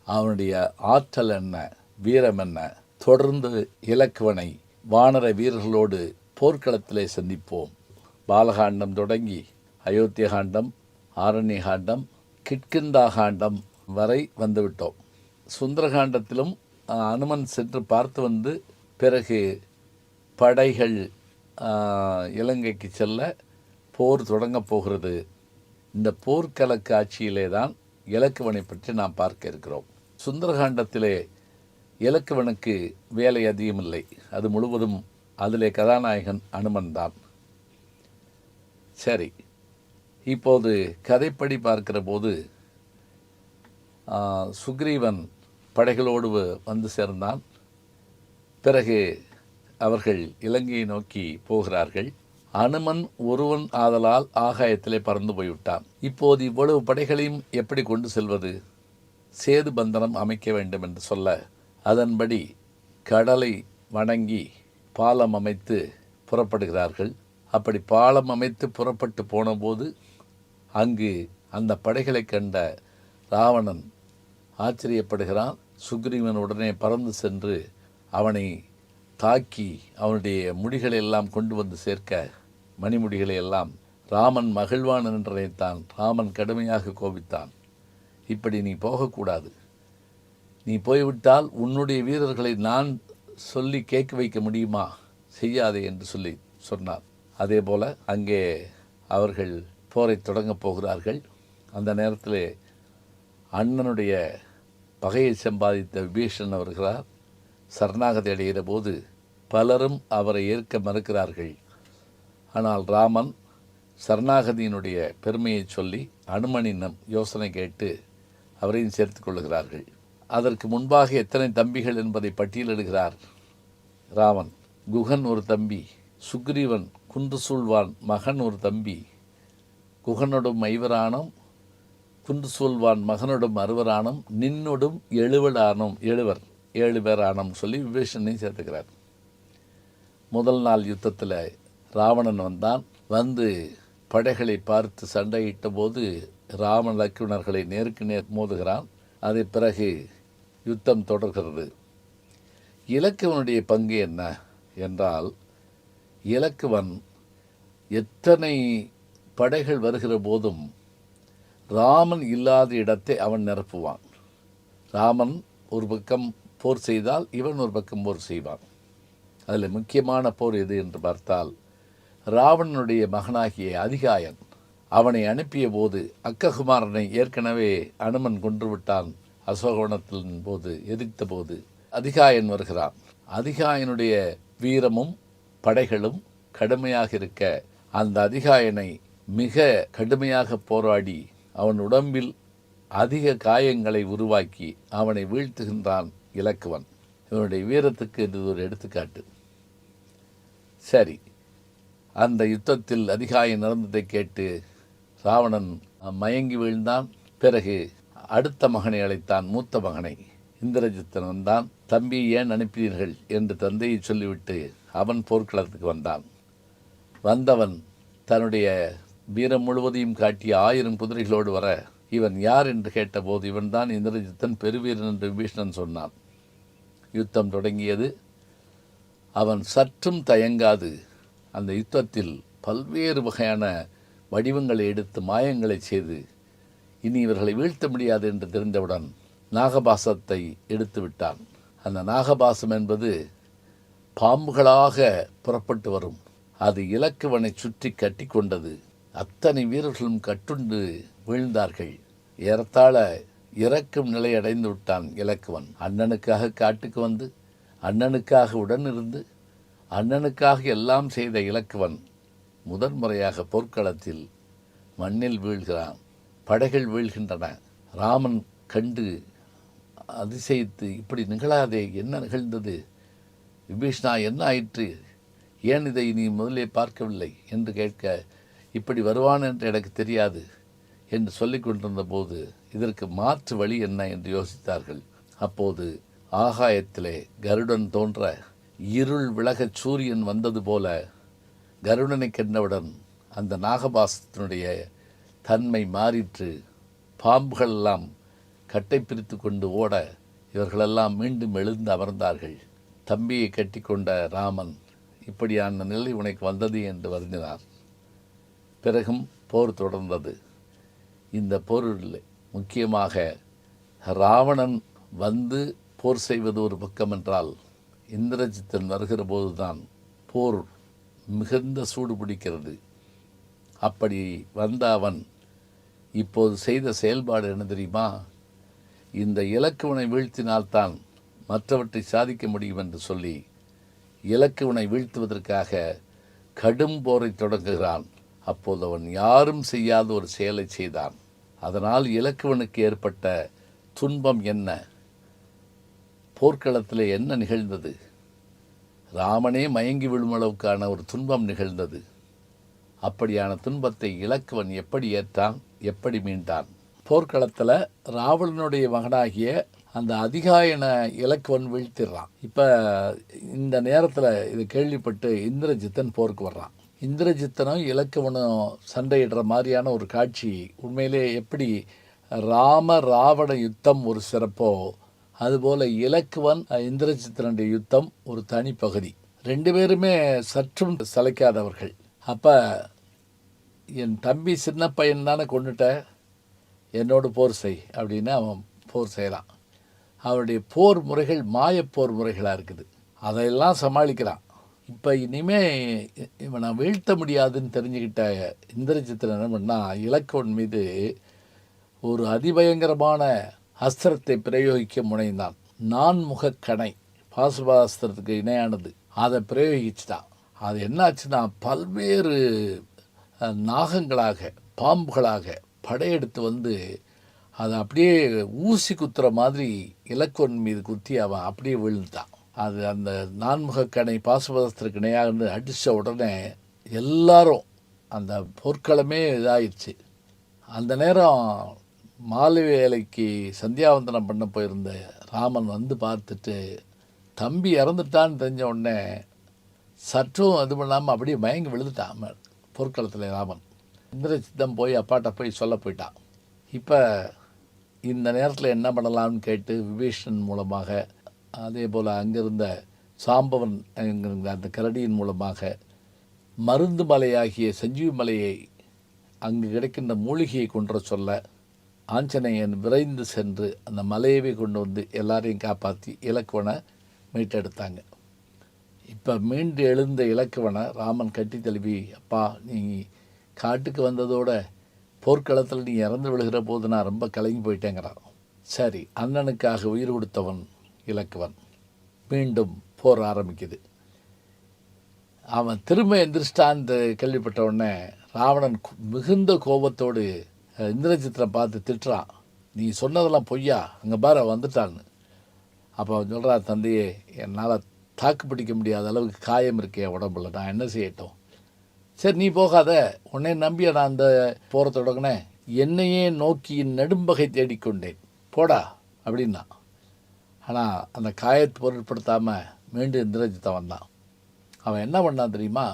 அவனுடைய ஆற்றல் என்ன, வீரம் என்ன, தொடர்ந்து இலக்குவனை வானர வீரர்களோடு போர்க்களத்திலே சந்திப்போம். பாலகாண்டம் தொடங்கி அயோத்திய காண்டம், ஆரண்ய காண்டம், கிட்கிந்தா காண்டம் வரை வந்துவிட்டோம். சுந்தரகாண்டத்திலும் அனுமன் சென்று பார்த்து வந்து பிறகு படைகள் இலங்கைக்கு செல்ல போர் தொடங்கப் போகிறது. இந்த போர்க்கள காட்சியிலே தான் இலக்குவனை பற்றி நாம் பார்க்க இருக்கிறோம். சுந்தரகாண்டத்திலே இலக்குவனுக்கு வேலை அதிகமில்லை. அது முழுவதும் அதிலே கதாநாயகன் அனுமன் தான். சரி, இப்போது கதைப்படி பார்க்கிற போது சுக்ரீவன் படைகளோடு வந்து சேர்ந்தான். பிறகு அவர்கள் இலங்கையை நோக்கி போகிறார்கள். அனுமன் ஒருவன் ஆதலால் ஆகாயத்திலே பறந்து போய்விட்டான். இப்போது இவ்வளவு படைகளையும் எப்படி கொண்டு செல்வது? சேது பந்தனம் அமைக்க வேண்டும் என்று சொல்ல, அதன்படி கடலை வணங்கி பாலம் அமைத்து புறப்படுகிறார்கள். அப்படி பாலம் அமைத்து புறப்பட்டு போனபோது அங்கு அந்த படைகளை கண்ட ராவணன் ஆச்சரியப்படுகிறான். சுக்ரீவன் உடனே பறந்து சென்று அவனை தாக்கி அவனுடைய முடிகளை எல்லாம் கொண்டு வந்து சேர்க்க, மணிமுடிகளை எல்லாம் ராமன் மகிழ்வான் என்று நினைத்தான். ராமன் கடுமையாக கோபித்தான். இப்படி நீ போகக்கூடாது, நீ போய்விட்டால் உன்னுடைய வீரர்களை நான் சொல்லி கேட்க வைக்க முடியுமா, செய்யாதே என்று சொன்னார். அதே போல் அங்கே அவர்கள் போரை தொடங்கப் போகிறார்கள். அந்த நேரத்தில் அண்ணனுடைய பகையை சம்பாதித்த விபீஷணன் வருகிறார். சரணாகதி அடைகிற போது பலரும் அவரை ஏற்க மறுக்கிறார்கள். ஆனால் ராமன் சரணாகதியினுடைய பெருமையை சொல்லி அனுமனிடம் யோசனை கேட்டு அவரையும் சேர்த்து கொள்ளுகிறார்கள். அதற்கு முன்பாக எத்தனை தம்பிகள் என்பதை பட்டியலிடுகிறார் ராமன். குகன் ஒரு தம்பி, சுக்ரீவன் குன்று சூழ்வான் மகன் ஒரு தம்பி, குகனொடும் ஐவரானும் குன்று சூழ்வான் மகனொடும் அறுவரானும் நின்னொடும் எழுவர் 7 பேர் ஆனம் சொல்லி விபீஷணையும் சேர்த்துக்கிறார். முதல் நாள் யுத்தத்தில் ராவணன் வந்து படைகளை பார்த்து சண்டையிட்ட போது ராம லக்ஷ்மணர்களை நேருக்கு நேர் மோதுகிறான். அதை பிறகு யுத்தம் தொடர்கிறது. இலக்குவனுடைய பங்கு என்ன என்றால், இலக்குவன் எத்தனை படைகள் வருகிற போதும் ராமன் இல்லாத இடத்தை அவன் நிரப்புவான். ராமன் ஒரு பக்கம் போர் செய்தால் இவன் ஒரு பக்கம் போர் செய்வான். அதில் முக்கியமான போர் எது என்று பார்த்தால், ராவணனுடைய மகனாகிய அதிகாயன் அவனை அனுப்பிய போது அக்ககுமாரனை ஏற்கனவே அனுமன் கொன்று விட்டான். அசோகவனத்தின் போது எதிர்த்த போது அதிகாயன் வருகிறான். அதிகாயனுடைய வீரமும் படைகளும் கடுமையாக இருக்க அந்த அதிகாயனை மிக கடுமையாக போராடி அவன் உடம்பில் அதிக காயங்களை உருவாக்கி அவனை வீழ்த்துகின்றான் இலக்குவன். இவனுடைய வீரத்துக்கு இது ஒரு எடுத்துக்காட்டு. சரி, அந்த யுத்தத்தில் அதிகாயம் நடந்ததை கேட்டு ராவணன் மயங்கி வீழ்ந்தான். பிறகு அடுத்த மகனை அழைத்தான், மூத்த மகனை. இந்திரஜித்தன் வந்தான். தம்பி ஏன் அனுப்பினீர்கள் என்று தந்தையை சொல்லிவிட்டு அவன் போர்க்களத்துக்கு வந்தான். வந்தவன் தன்னுடைய வீரம் முழுவதையும் காட்டிய 1000 குதிரைகளோடு வர, இவன் யார் என்று கேட்டபோது இவன்தான் இந்திரஜித்தன் பெருவீரன் என்று விபீஷணன் சொன்னான். யுத்தம் தொடங்கியது. அவன் சற்றும் தயங்காது அந்த யுத்தத்தில் பல்வேறு வகையான வடிவங்களை எடுத்து மாயங்களை செய்து இனி இவர்களை வீழ்த்த முடியாது என்று தெரிந்தவுடன் நாகபாசத்தை எடுத்து விட்டான். அந்த நாகபாசம் என்பது பாம்புகளாக புறப்பட்டு வரும். அது இலக்குவனை சுற்றி கட்டி கொண்டது. அத்தனை வீரர்களும் கட்டுண்டு வீழ்ந்தார்கள். ஏறத்தாழ இறக்கும் நிலை அடைந்து விட்டான் இலக்குவன். அண்ணனுக்காக காட்டுக்கு வந்து, அண்ணனுக்காக உடனிருந்து, அண்ணனுக்காக எல்லாம் செய்த இலக்குவன் முதன்முறையாக போர்க்களத்தில் மண்ணில் வீழ்கிறான். படைகள் வீழ்கின்றன. ராமன் கண்டு அதிசயித்து, இப்படி நிகழாதே, என்ன நிகழ்ந்தது விபீஷ்ணா, என்ன ஆயிற்று, ஏன் இதை நீ முதலே பார்க்கவில்லை என்று கேட்க, இப்படி வருவான் என்று எனக்கு தெரியாது என்று சொல்லிக் கொண்டிருந்த போது இதற்கு மாற்று வழி என்ன என்று யோசித்தார்கள். அப்போது ஆகாயத்திலே கருடன் தோன்ற, இருள் விலகச் சூரியன் வந்தது போல கருடனை கண்டவுடன் அந்த நாகபாசத்தினுடைய தன்மை மாறிற்று. பாம்புகளெல்லாம் கட்டை பிரித்து கொண்டு ஓட இவர்களெல்லாம் மீண்டும் எழுந்து அமர்ந்தார்கள். தம்பியை கட்டி கொண்ட ராமன், இப்படியான நிலை உனக்கு வந்தது என்று வருந்தினார். பிறகும் போர் தொடர்ந்தது. இந்த போரில் முக்கியமாக ராவணன் வந்து போர் செய்வது ஒரு பக்கம் என்றால், இந்திரஜித்தன் வருகிற போதுதான் போர் மிகுந்த சூடு பிடிக்கிறது. அப்படி வந்த அவன் இப்போது செய்த செயல்பாடு என்ன தெரியுமா? இந்த இலக்குவனை வீழ்த்தினால்தான் மற்றவற்றை சாதிக்க முடியும் என்று சொல்லி இலக்குவனை வீழ்த்துவதற்காக கடும் போரை தொடங்குகிறான். அப்போது அவன் யாரும் செய்யாத ஒரு செயலை செய்தான். அதனால் இலக்குவனுக்கு ஏற்பட்ட துன்பம் என்ன? போர்க்களத்தில் என்ன நிகழ்ந்தது? ராமனே மயங்கி விழும் அளவுக்கான ஒரு துன்பம் நிகழ்ந்தது. அப்படியான துன்பத்தை இலக்குவன் எப்படி ஏற்றான், எப்படி மீண்டான்? போர்க்களத்தில் ராவணனுடைய மகனாகிய அந்த அதிகாயனை இலக்குவன் வீழ்த்திடுறான். இப்போ இந்த நேரத்தில் இது கேள்விப்பட்டு இந்திரஜித்தன் போருக்கு வர்றான். இந்திரஜித்தனும் இலக்குவனும் சண்டையிடுற மாதிரியான ஒரு காட்சி உண்மையிலே எப்படி ராவண யுத்தம் ஒரு சிறப்போ, அதுபோல் இலக்குவன் இந்திரஜித்தனுடைய யுத்தம் ஒரு தனி பகுதி. 2 பேருமே சற்றும் சளைக்காதவர்கள். அப்போ என் தம்பி சின்ன பையன் தானே கொண்டுட்ட, என்னோடு போர் செய் அப்படின்னு அவன் போர் செய்கிறான். அவருடைய போர் முறைகள் மாயப்போர் முறைகளாக இருக்குது. அதையெல்லாம் சமாளிக்கிறான். இப்போ இனிமே இவனை வீழ்த்த முடியாதுன்னு தெரிஞ்சுக்கிட்ட இந்திரஜித்தன் என்ன பண்ணா, இலக்குவன் மீது ஒரு அதிபயங்கரமான அஸ்திரத்தை பிரயோகிக்க முனைந்தான். நான்முகக்கணை, பாசுபாஸ்திரத்துக்கு இணையானது, அதை பிரயோகிச்சுட்டான். அது என்னாச்சுன்னா பல்வேறு நாகங்களாக பாம்புகளாக படையெடுத்து வந்து அதை அப்படியே ஊசி குத்துற மாதிரி இலக்குவன் மீது குத்தி அவன் அப்படியே விழுந்தான். அது அந்த நான்முகக்கணை பாசுபதத்திற்கு இணையாக அடித்த உடனே எல்லாரும் அந்த போர்க்களமே இதாயிடுச்சு. அந்த நேரம் மாலை வேலைக்கு சந்தியாவந்தனம் பண்ண போயிருந்த ராமன் வந்து பார்த்துட்டு தம்பி இறந்துட்டான்னு தெரிஞ்ச உடனே சற்றும் இது பண்ணாமல் அப்படியே மயங்கி விழுந்துட்டான் போர்க்களத்தில் ராமன். இந்திரஜித்தன் போய் அப்பாட்ட போய் சொல்ல போயிட்டான். இப்போ இந்த நேரத்தில் என்ன பண்ணலாம்னு கேட்டு விபீஷணன் மூலமாக, அதே போல் அங்கிருந்த சாம்பவன் என்கிற அந்த கரடியின் மூலமாக மருந்து மலையாகிய சஞ்சீவி மலையை அங்கு கிடைக்கின்ற மூலிகையை கொண்டு சொல்ல ஆஞ்சநேயன் விரைந்து சென்று அந்த மலையவே கொண்டு வந்து எல்லாரையும் காப்பாற்றி இலக்குவனை மீட்டெடுத்தாங்க. இப்போ மீண்டு எழுந்த இலக்குவனை ராமன் கட்டி தழுவி, அப்பா நீ காட்டுக்கு வந்ததோட போர்க்களத்தில் நீ இறந்து விழுகிற போது நான் ரொம்ப கலங்கி போயிட்டேங்கிறான். சரி, அண்ணனுக்காக உயிர் கொடுத்தவன் இலக்குவன். மீண்டும் போர் ஆரம்பிக்குது. அவன் திரும்ப எந்திரிச்சிட்டான்னு கேள்விப்பட்ட உடனே ராவணன் மிகுந்த கோபத்தோடு இந்திரஜித்தனை பார்த்து திட்டுறான், நீ சொன்னதெல்லாம் பொய்யா, அங்கே பாரு வந்துட்டான்னு. அப்போ அவன் சொல்கிறான், தந்தையே என்னால் தாக்கு பிடிக்க முடியாத அளவுக்கு காயம் இருக்கே உடம்புல, நான் என்ன செய்யட்டும்? சரி நீ போகாத, உன்னை நம்பிய நான் அந்த போகிற தொடங்கினேன், என்னையே நோக்கி நெடும்பகை தேடிக்கொண்டேன், போடா அப்படின்னா. ஆனால் அந்த காயத்தை பொருட்படுத்தாமல் மீண்டும் இந்திரஜித்தன் வந்தான். அவன் என்ன பண்ணான் தெரியுமா?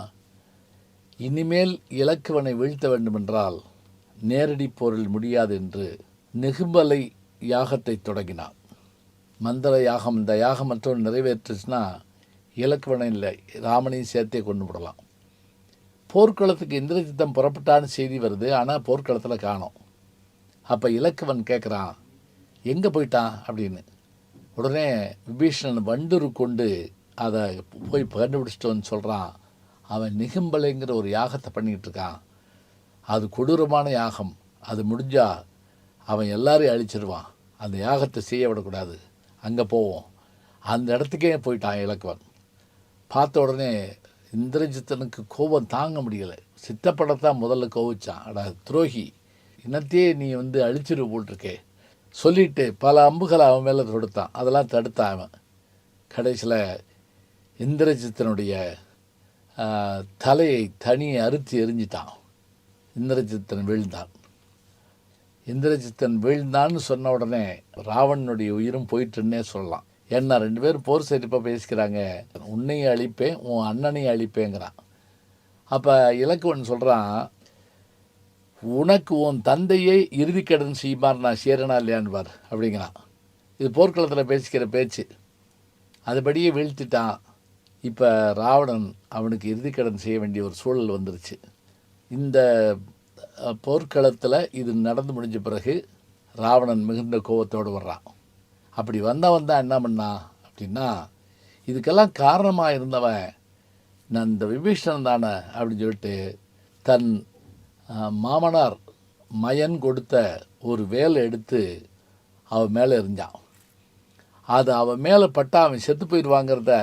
இனிமேல் இலக்குவனை வீழ்த்த வேண்டுமென்றால் நேரடி போரில் முடியாது என்று நிகும்பலை யாகத்தை தொடங்கினான். மந்திர யாகம். இந்த யாகம் மற்றொன்று நிறைவேற்றுச்சுன்னா இலக்குவனை இல்லை ராமனையும் சேர்த்தே கொண்டு விடலாம். போர்க்களத்துக்கு இந்திரஜித்தன் புறப்பட்டான்னு செய்தி வருது, ஆனால் போர்க்களத்தில் காணோம். அப்போ இலக்குவன் கேட்குறான், எங்கே போயிட்டான் அப்படின்னு. உடனே விபீஷணன் வண்டுரு கொண்டு அதை போய் கண்டுபிடிச்சிட்டோன்னு சொல்கிறான். அவன் நிகும்பலைங்கிற ஒரு யாகத்தை பண்ணிக்கிட்டு இருக்கான். அது கொடூரமான யாகம், அது முடிஞ்சால் அவன் எல்லாரையும் அழிச்சிருவான், அந்த யாகத்தை செய்ய விடக்கூடாது, அங்கே போவோம். அந்த இடத்துக்கே போயிட்டான் இலக்குவன். பார்த்த உடனே இந்திரஜித்தனுக்கு கோபம் தாங்க முடியலை. சித்தப்படத்தான் முதல்ல கோவிச்சான். அடா துரோகி, இன்னத்தையே நீ வந்து அழிச்சிரு போட்டிருக்கே சொல்லிட்டு பல அம்புகளை அவன் மேலே தொடுத்தான். அதெல்லாம் தடுத்தான் அவன். கடைசியில் இந்திரஜித்தனுடைய தலையை தனியை அறுத்து எரிஞ்சிட்டான். இந்திரஜித்தன் வீழ்ந்தான். இந்திரஜித்தன் வீழ்ந்தான்னு சொன்ன உடனே ராவணனுடைய உயிரும் போயிட்டுன்னே சொல்லலாம். ஏன்னா ரெண்டு பேரும் போர் செழிப்பாக பேசிக்கிறாங்க. உன்னையும் அழிப்பேன், உன் அண்ணனையும் அழிப்பேங்கிறான். அப்போ இலக்குவன் சொல்கிறான், உனக்கு உன் தந்தையை இறுதிக்கடன் செய்யுமாறு நான் சேரனா இல்லையான்னு பார் அப்படிங்கிறான். இது போர்க்களத்தில் பேசிக்கிற பேச்சு. அதுபடியே வீழ்த்திட்டான். இப்போ ராவணன் அவனுக்கு இறுதிக்கடன் செய்ய வேண்டிய ஒரு சூழல் வந்துருச்சு. இந்த போர்க்களத்தில் இது நடந்து முடிஞ்ச பிறகு ராவணன் மிகுந்த கோபத்தோடு வர்றான். அப்படி வந்தவன் தான் என்ன பண்ணான் அப்படின்னா, இதுக்கெல்லாம் காரணமாக இருந்தவன் நான் இந்த விபீஷணன் தானே அப்படின்னு சொல்லிட்டு தன் மாமனார் மயன் கொடுத்த ஒரு வேலை எடுத்து அவன் மேலே எறிஞ்சான். அது அவன் மேலே பட்டா அவன் செத்து போயிடுவாங்கிறத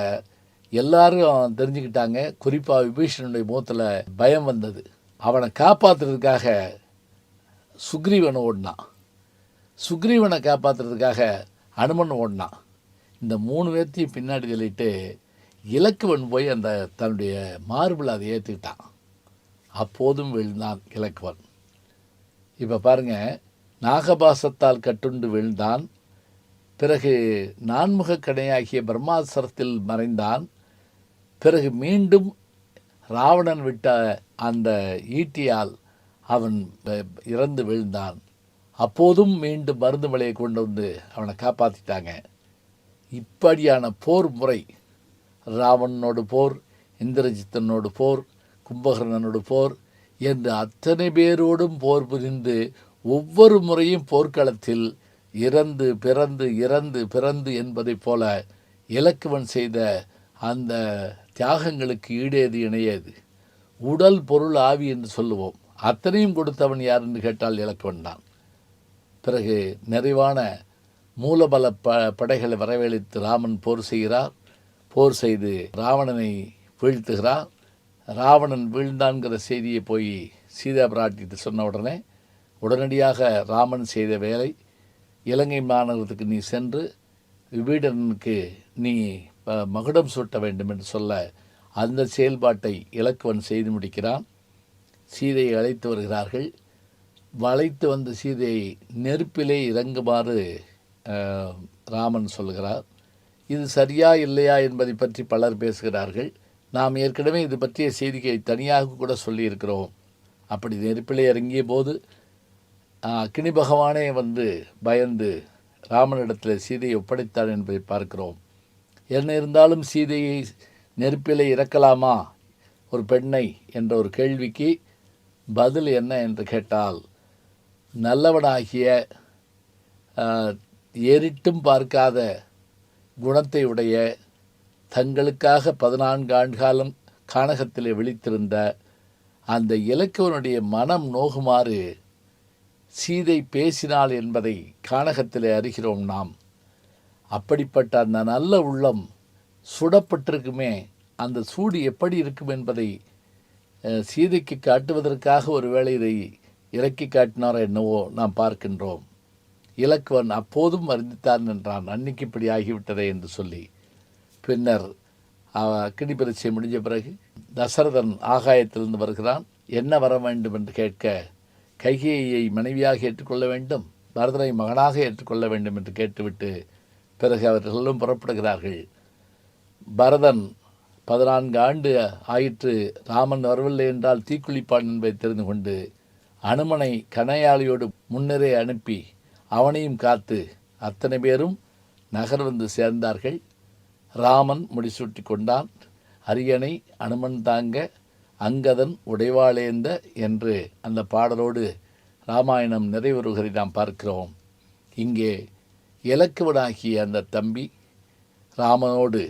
எல்லாரும் தெரிஞ்சுக்கிட்டாங்க. குறிப்பாக விபீஷணனுடைய முகத்தில் பயம் வந்தது. அவனை காப்பாற்றுறதுக்காக சுக்ரீவனை ஓடினான். சுக்ரீவனை காப்பாற்றுறதுக்காக அனுமன் ஓடினான். இந்த 3 பேர்த்தையும் பின்னாடி தள்ளிட்டு இலக்குவன் போய் அந்த தன்னுடைய மார்பில் அதை ஏற்றிக்கிட்டான். அப்போதும் வீழ்ந்தான் இலக்குவன். இப்போ பாருங்கள், நாகபாசத்தால் கட்டுண்டு வீழ்ந்தான். பிறகு நான்முகக்கணையாகிய பிரம்மாஸ்திரத்தில் மறைந்தான். பிறகு மீண்டும் ராவணன் விட்ட அந்த ஈட்டியால் அவன் இறந்து வீழ்ந்தான். அப்போதும் மீண்டும் மருந்து மலையை கொண்டு வந்து அவனை காப்பாற்றிட்டாங்க. இப்படியான போர் முறை, ராவணனோடு போர், இந்திரஜித்தனோடு போர், கும்பகர்ணனோடு போர், என்று அத்தனை பேரோடும் போர் புரிந்து ஒவ்வொரு முறையும் போர்க்களத்தில் இறந்து பிறந்து இறந்து பிறந்து என்பதைப் போல இலக்குவன் செய்த அந்த தியாகங்களுக்கு ஈடேது இணையது. உடல் பொருள் ஆவி என்று சொல்லுவோம். அத்தனையும் கொடுத்தவன் யார் என்று கேட்டால் இலக்குவன் தான். பிறகு நிறைவான மூலபல படைகளை வரவழைத்து ராமன் போர் செய்கிறார். போர் செய்து ராவணனை வீழ்த்துகிறார். ராவணன் வீழ்ந்தான்கிற செய்தியை போய் சீதா பிராட்டிட்டு சொன்ன உடனடியாக ராமன் செய்த வேலை, இலங்கை மாநகரத்துக்கு நீ சென்று விபீடனுக்கு நீ மகுடம் சூட்ட வேண்டும் என்று சொல்ல அந்த செயல்பாட்டை இலக்குவன் செய்து முடிக்கிறான். சீதையை அழைத்து வருகிறார்கள். வளைத்து வந்த சீதையை நெருப்பிலே இறங்குமாறு ராமன் சொல்கிறார். இது சரியா இல்லையா என்பதை பற்றி பலர் பேசுகிறார்கள். நாம் ஏற்கனவே இது பற்றிய செய்தியை தனியாக கூட சொல்லியிருக்கிறோம். அப்படி நெருப்பிலே இறங்கிய போது அக்னி பகவானே வந்து பயந்து ராமனிடத்தில் சீதையை ஒப்படைத்தார் என்பதை பார்க்கிறோம். என்ன இருந்தாலும் சீதையை நெருப்பிலே இறக்கலாமா ஒரு பெண்ணை என்ற ஒரு கேள்விக்கு பதில் என்ன என்று கேட்டால், நல்லவனாகிய ஏறிட்டும் பார்க்காத குணத்தை உடைய, தங்களுக்காக 14 ஆண்டுகாலம் கானகத்திலே விழித்திருந்த அந்த இலக்குவனுடைய மனம் நோகுமாறு சீதை பேசினாள் என்பதை கானகத்திலே அறிகிறோம் நாம். அப்படிப்பட்ட அந்த நல்ல உள்ளம் சுடப்பட்டிருக்குமே, அந்த சூடு எப்படி இருக்கும் என்பதை சீதைக்கு காட்டுவதற்காக ஒருவேளை இதை இறக்கி காட்டினாரோ என்னவோ நாம் பார்க்கின்றோம். இலக்குவன் அப்போதும் வருந்தித்தான் என்றான், அன்னைக்கு இப்படி ஆகிவிட்டதே என்று சொல்லி. பின்னர் அக்னி பரீட்சை முடிஞ்ச பிறகு தசரதன் ஆகாயத்திலிருந்து வருகிறான். என்ன வர வேண்டும் என்று கேட்க, கைகேயியை மனைவியாக ஏற்றுக்கொள்ள வேண்டும், பரதனை மகனாக ஏற்றுக்கொள்ள வேண்டும் என்று கேட்டுவிட்டு பிறகு அவர்களும் புறப்படுகிறார்கள். பரதன் 14 ஆண்டு ஆயிற்று ராமன் வரவில்லை என்றால் தீக்குளிப்பான் என்பதை தெரிந்து கொண்டு அனுமனை கனையாளியோடு முன்னரே அனுப்பி அவனையும் காத்து அத்தனை பேரும் நகர் வந்து சேர்ந்தார்கள். ராமன் முடிசூட்டி கொண்டான். அரியணை அனுமன் தாங்க அங்கதன் உடைவாளேந்த என்று அந்த பாடலோடு ராமாயணம் நிறைவுறுகிறதை நாம் பார்க்கிறோம். இங்கே இலக்குவனாகிய அந்த தம்பி ராமனோடு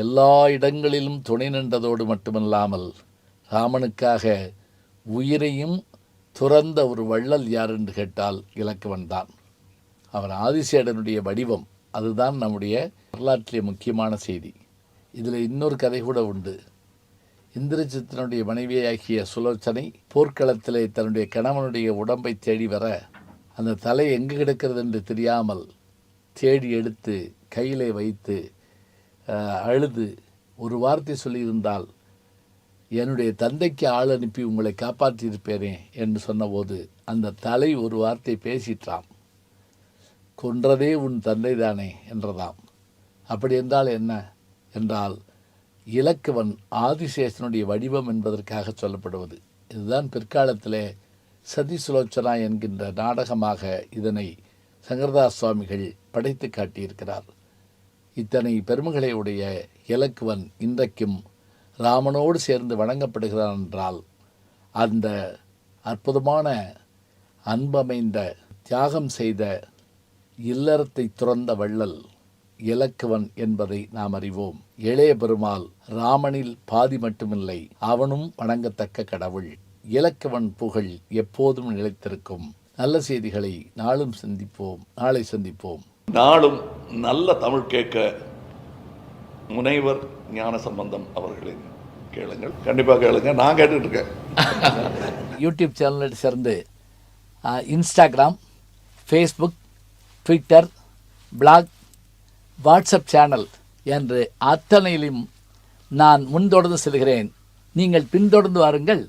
எல்லா இடங்களிலும் துணை நின்றதோடு மட்டுமல்லாமல் ராமனுக்காக உயிரையும் துறந்த ஒரு வள்ளல் யார் என்று கேட்டால் இலக்குவன் தான். அவன் ஆதிசேடனுடைய வடிவம். அதுதான் நம்முடைய வரலாற்றிலே முக்கியமான செய்தி. இதில் இன்னொரு கதை கூட உண்டு. இந்திரஜித்தனுடைய மனைவியாகிய சுலோச்சனை போர்க்களத்திலே தன்னுடைய கணவனுடைய உடம்பை தேடி வர அந்த தலை எங்கு கிடக்கிறது என்று தெரியாமல் தேடி எடுத்து கையிலே வைத்து அழுது ஒரு வார்த்தை சொல்லியிருந்தால், என்னுடைய தந்தைக்கு ஆள் அனுப்பி உங்களை காப்பாற்றியிருப்பேனே என்று சொன்னபோது அந்த தலை ஒரு வார்த்தை பேசிட்டாம், கொன்றதே உன் தந்தை தானே என்றதாம். அப்படி என்றால் என்ன என்றால், இலக்குவன் ஆதிசேஷனுடைய வடிவம் என்பதற்காக சொல்லப்படுவது. இதுதான் பிற்காலத்திலே சதி சுலோச்சனா என்கின்ற நாடகமாக இதனை சங்கரதாஸ் சுவாமிகள் படைத்து காட்டியிருக்கிறார். இத்தனை பெருமைகளை உடைய இலக்குவன் இன்றைக்கும் ராமனோடு சேர்ந்து வணங்கப்படுகிறான் என்றால், அந்த அற்புதமான அன்பமைந்த தியாகம் செய்த இல்லறத்தை துறந்த வள்ளல் இலக்குவன் என்பதை நாம் அறிவோம். இளைய பெருமாள் ராமனில் பாதி மட்டுமில்லை, அவனும் வணங்கத்தக்க கடவுள். இலக்குவன் புகழ் எப்போதும் நிலைத்திருக்கும். நல்ல செய்திகளை நாளும் சந்திப்போம். நாளை சந்திப்போம். நாளும் நல்ல தமிழ் கேட்க முனைவர் ஞானசம்பந்தம் அவர்களின் கேளுங்கள். கண்டிப்பாக கேளுங்க. நான் கேட்டுட்டு இருக்கேன். யூடியூப் சேனலை சேர்ந்து Instagram, Facebook, Twitter, blog, WhatsApp channel என்று அத்தனையிலும் நான் முன்தொடர்ந்து செல்கிறேன். நீங்கள் பின்தொடர்ந்து வாருங்கள்.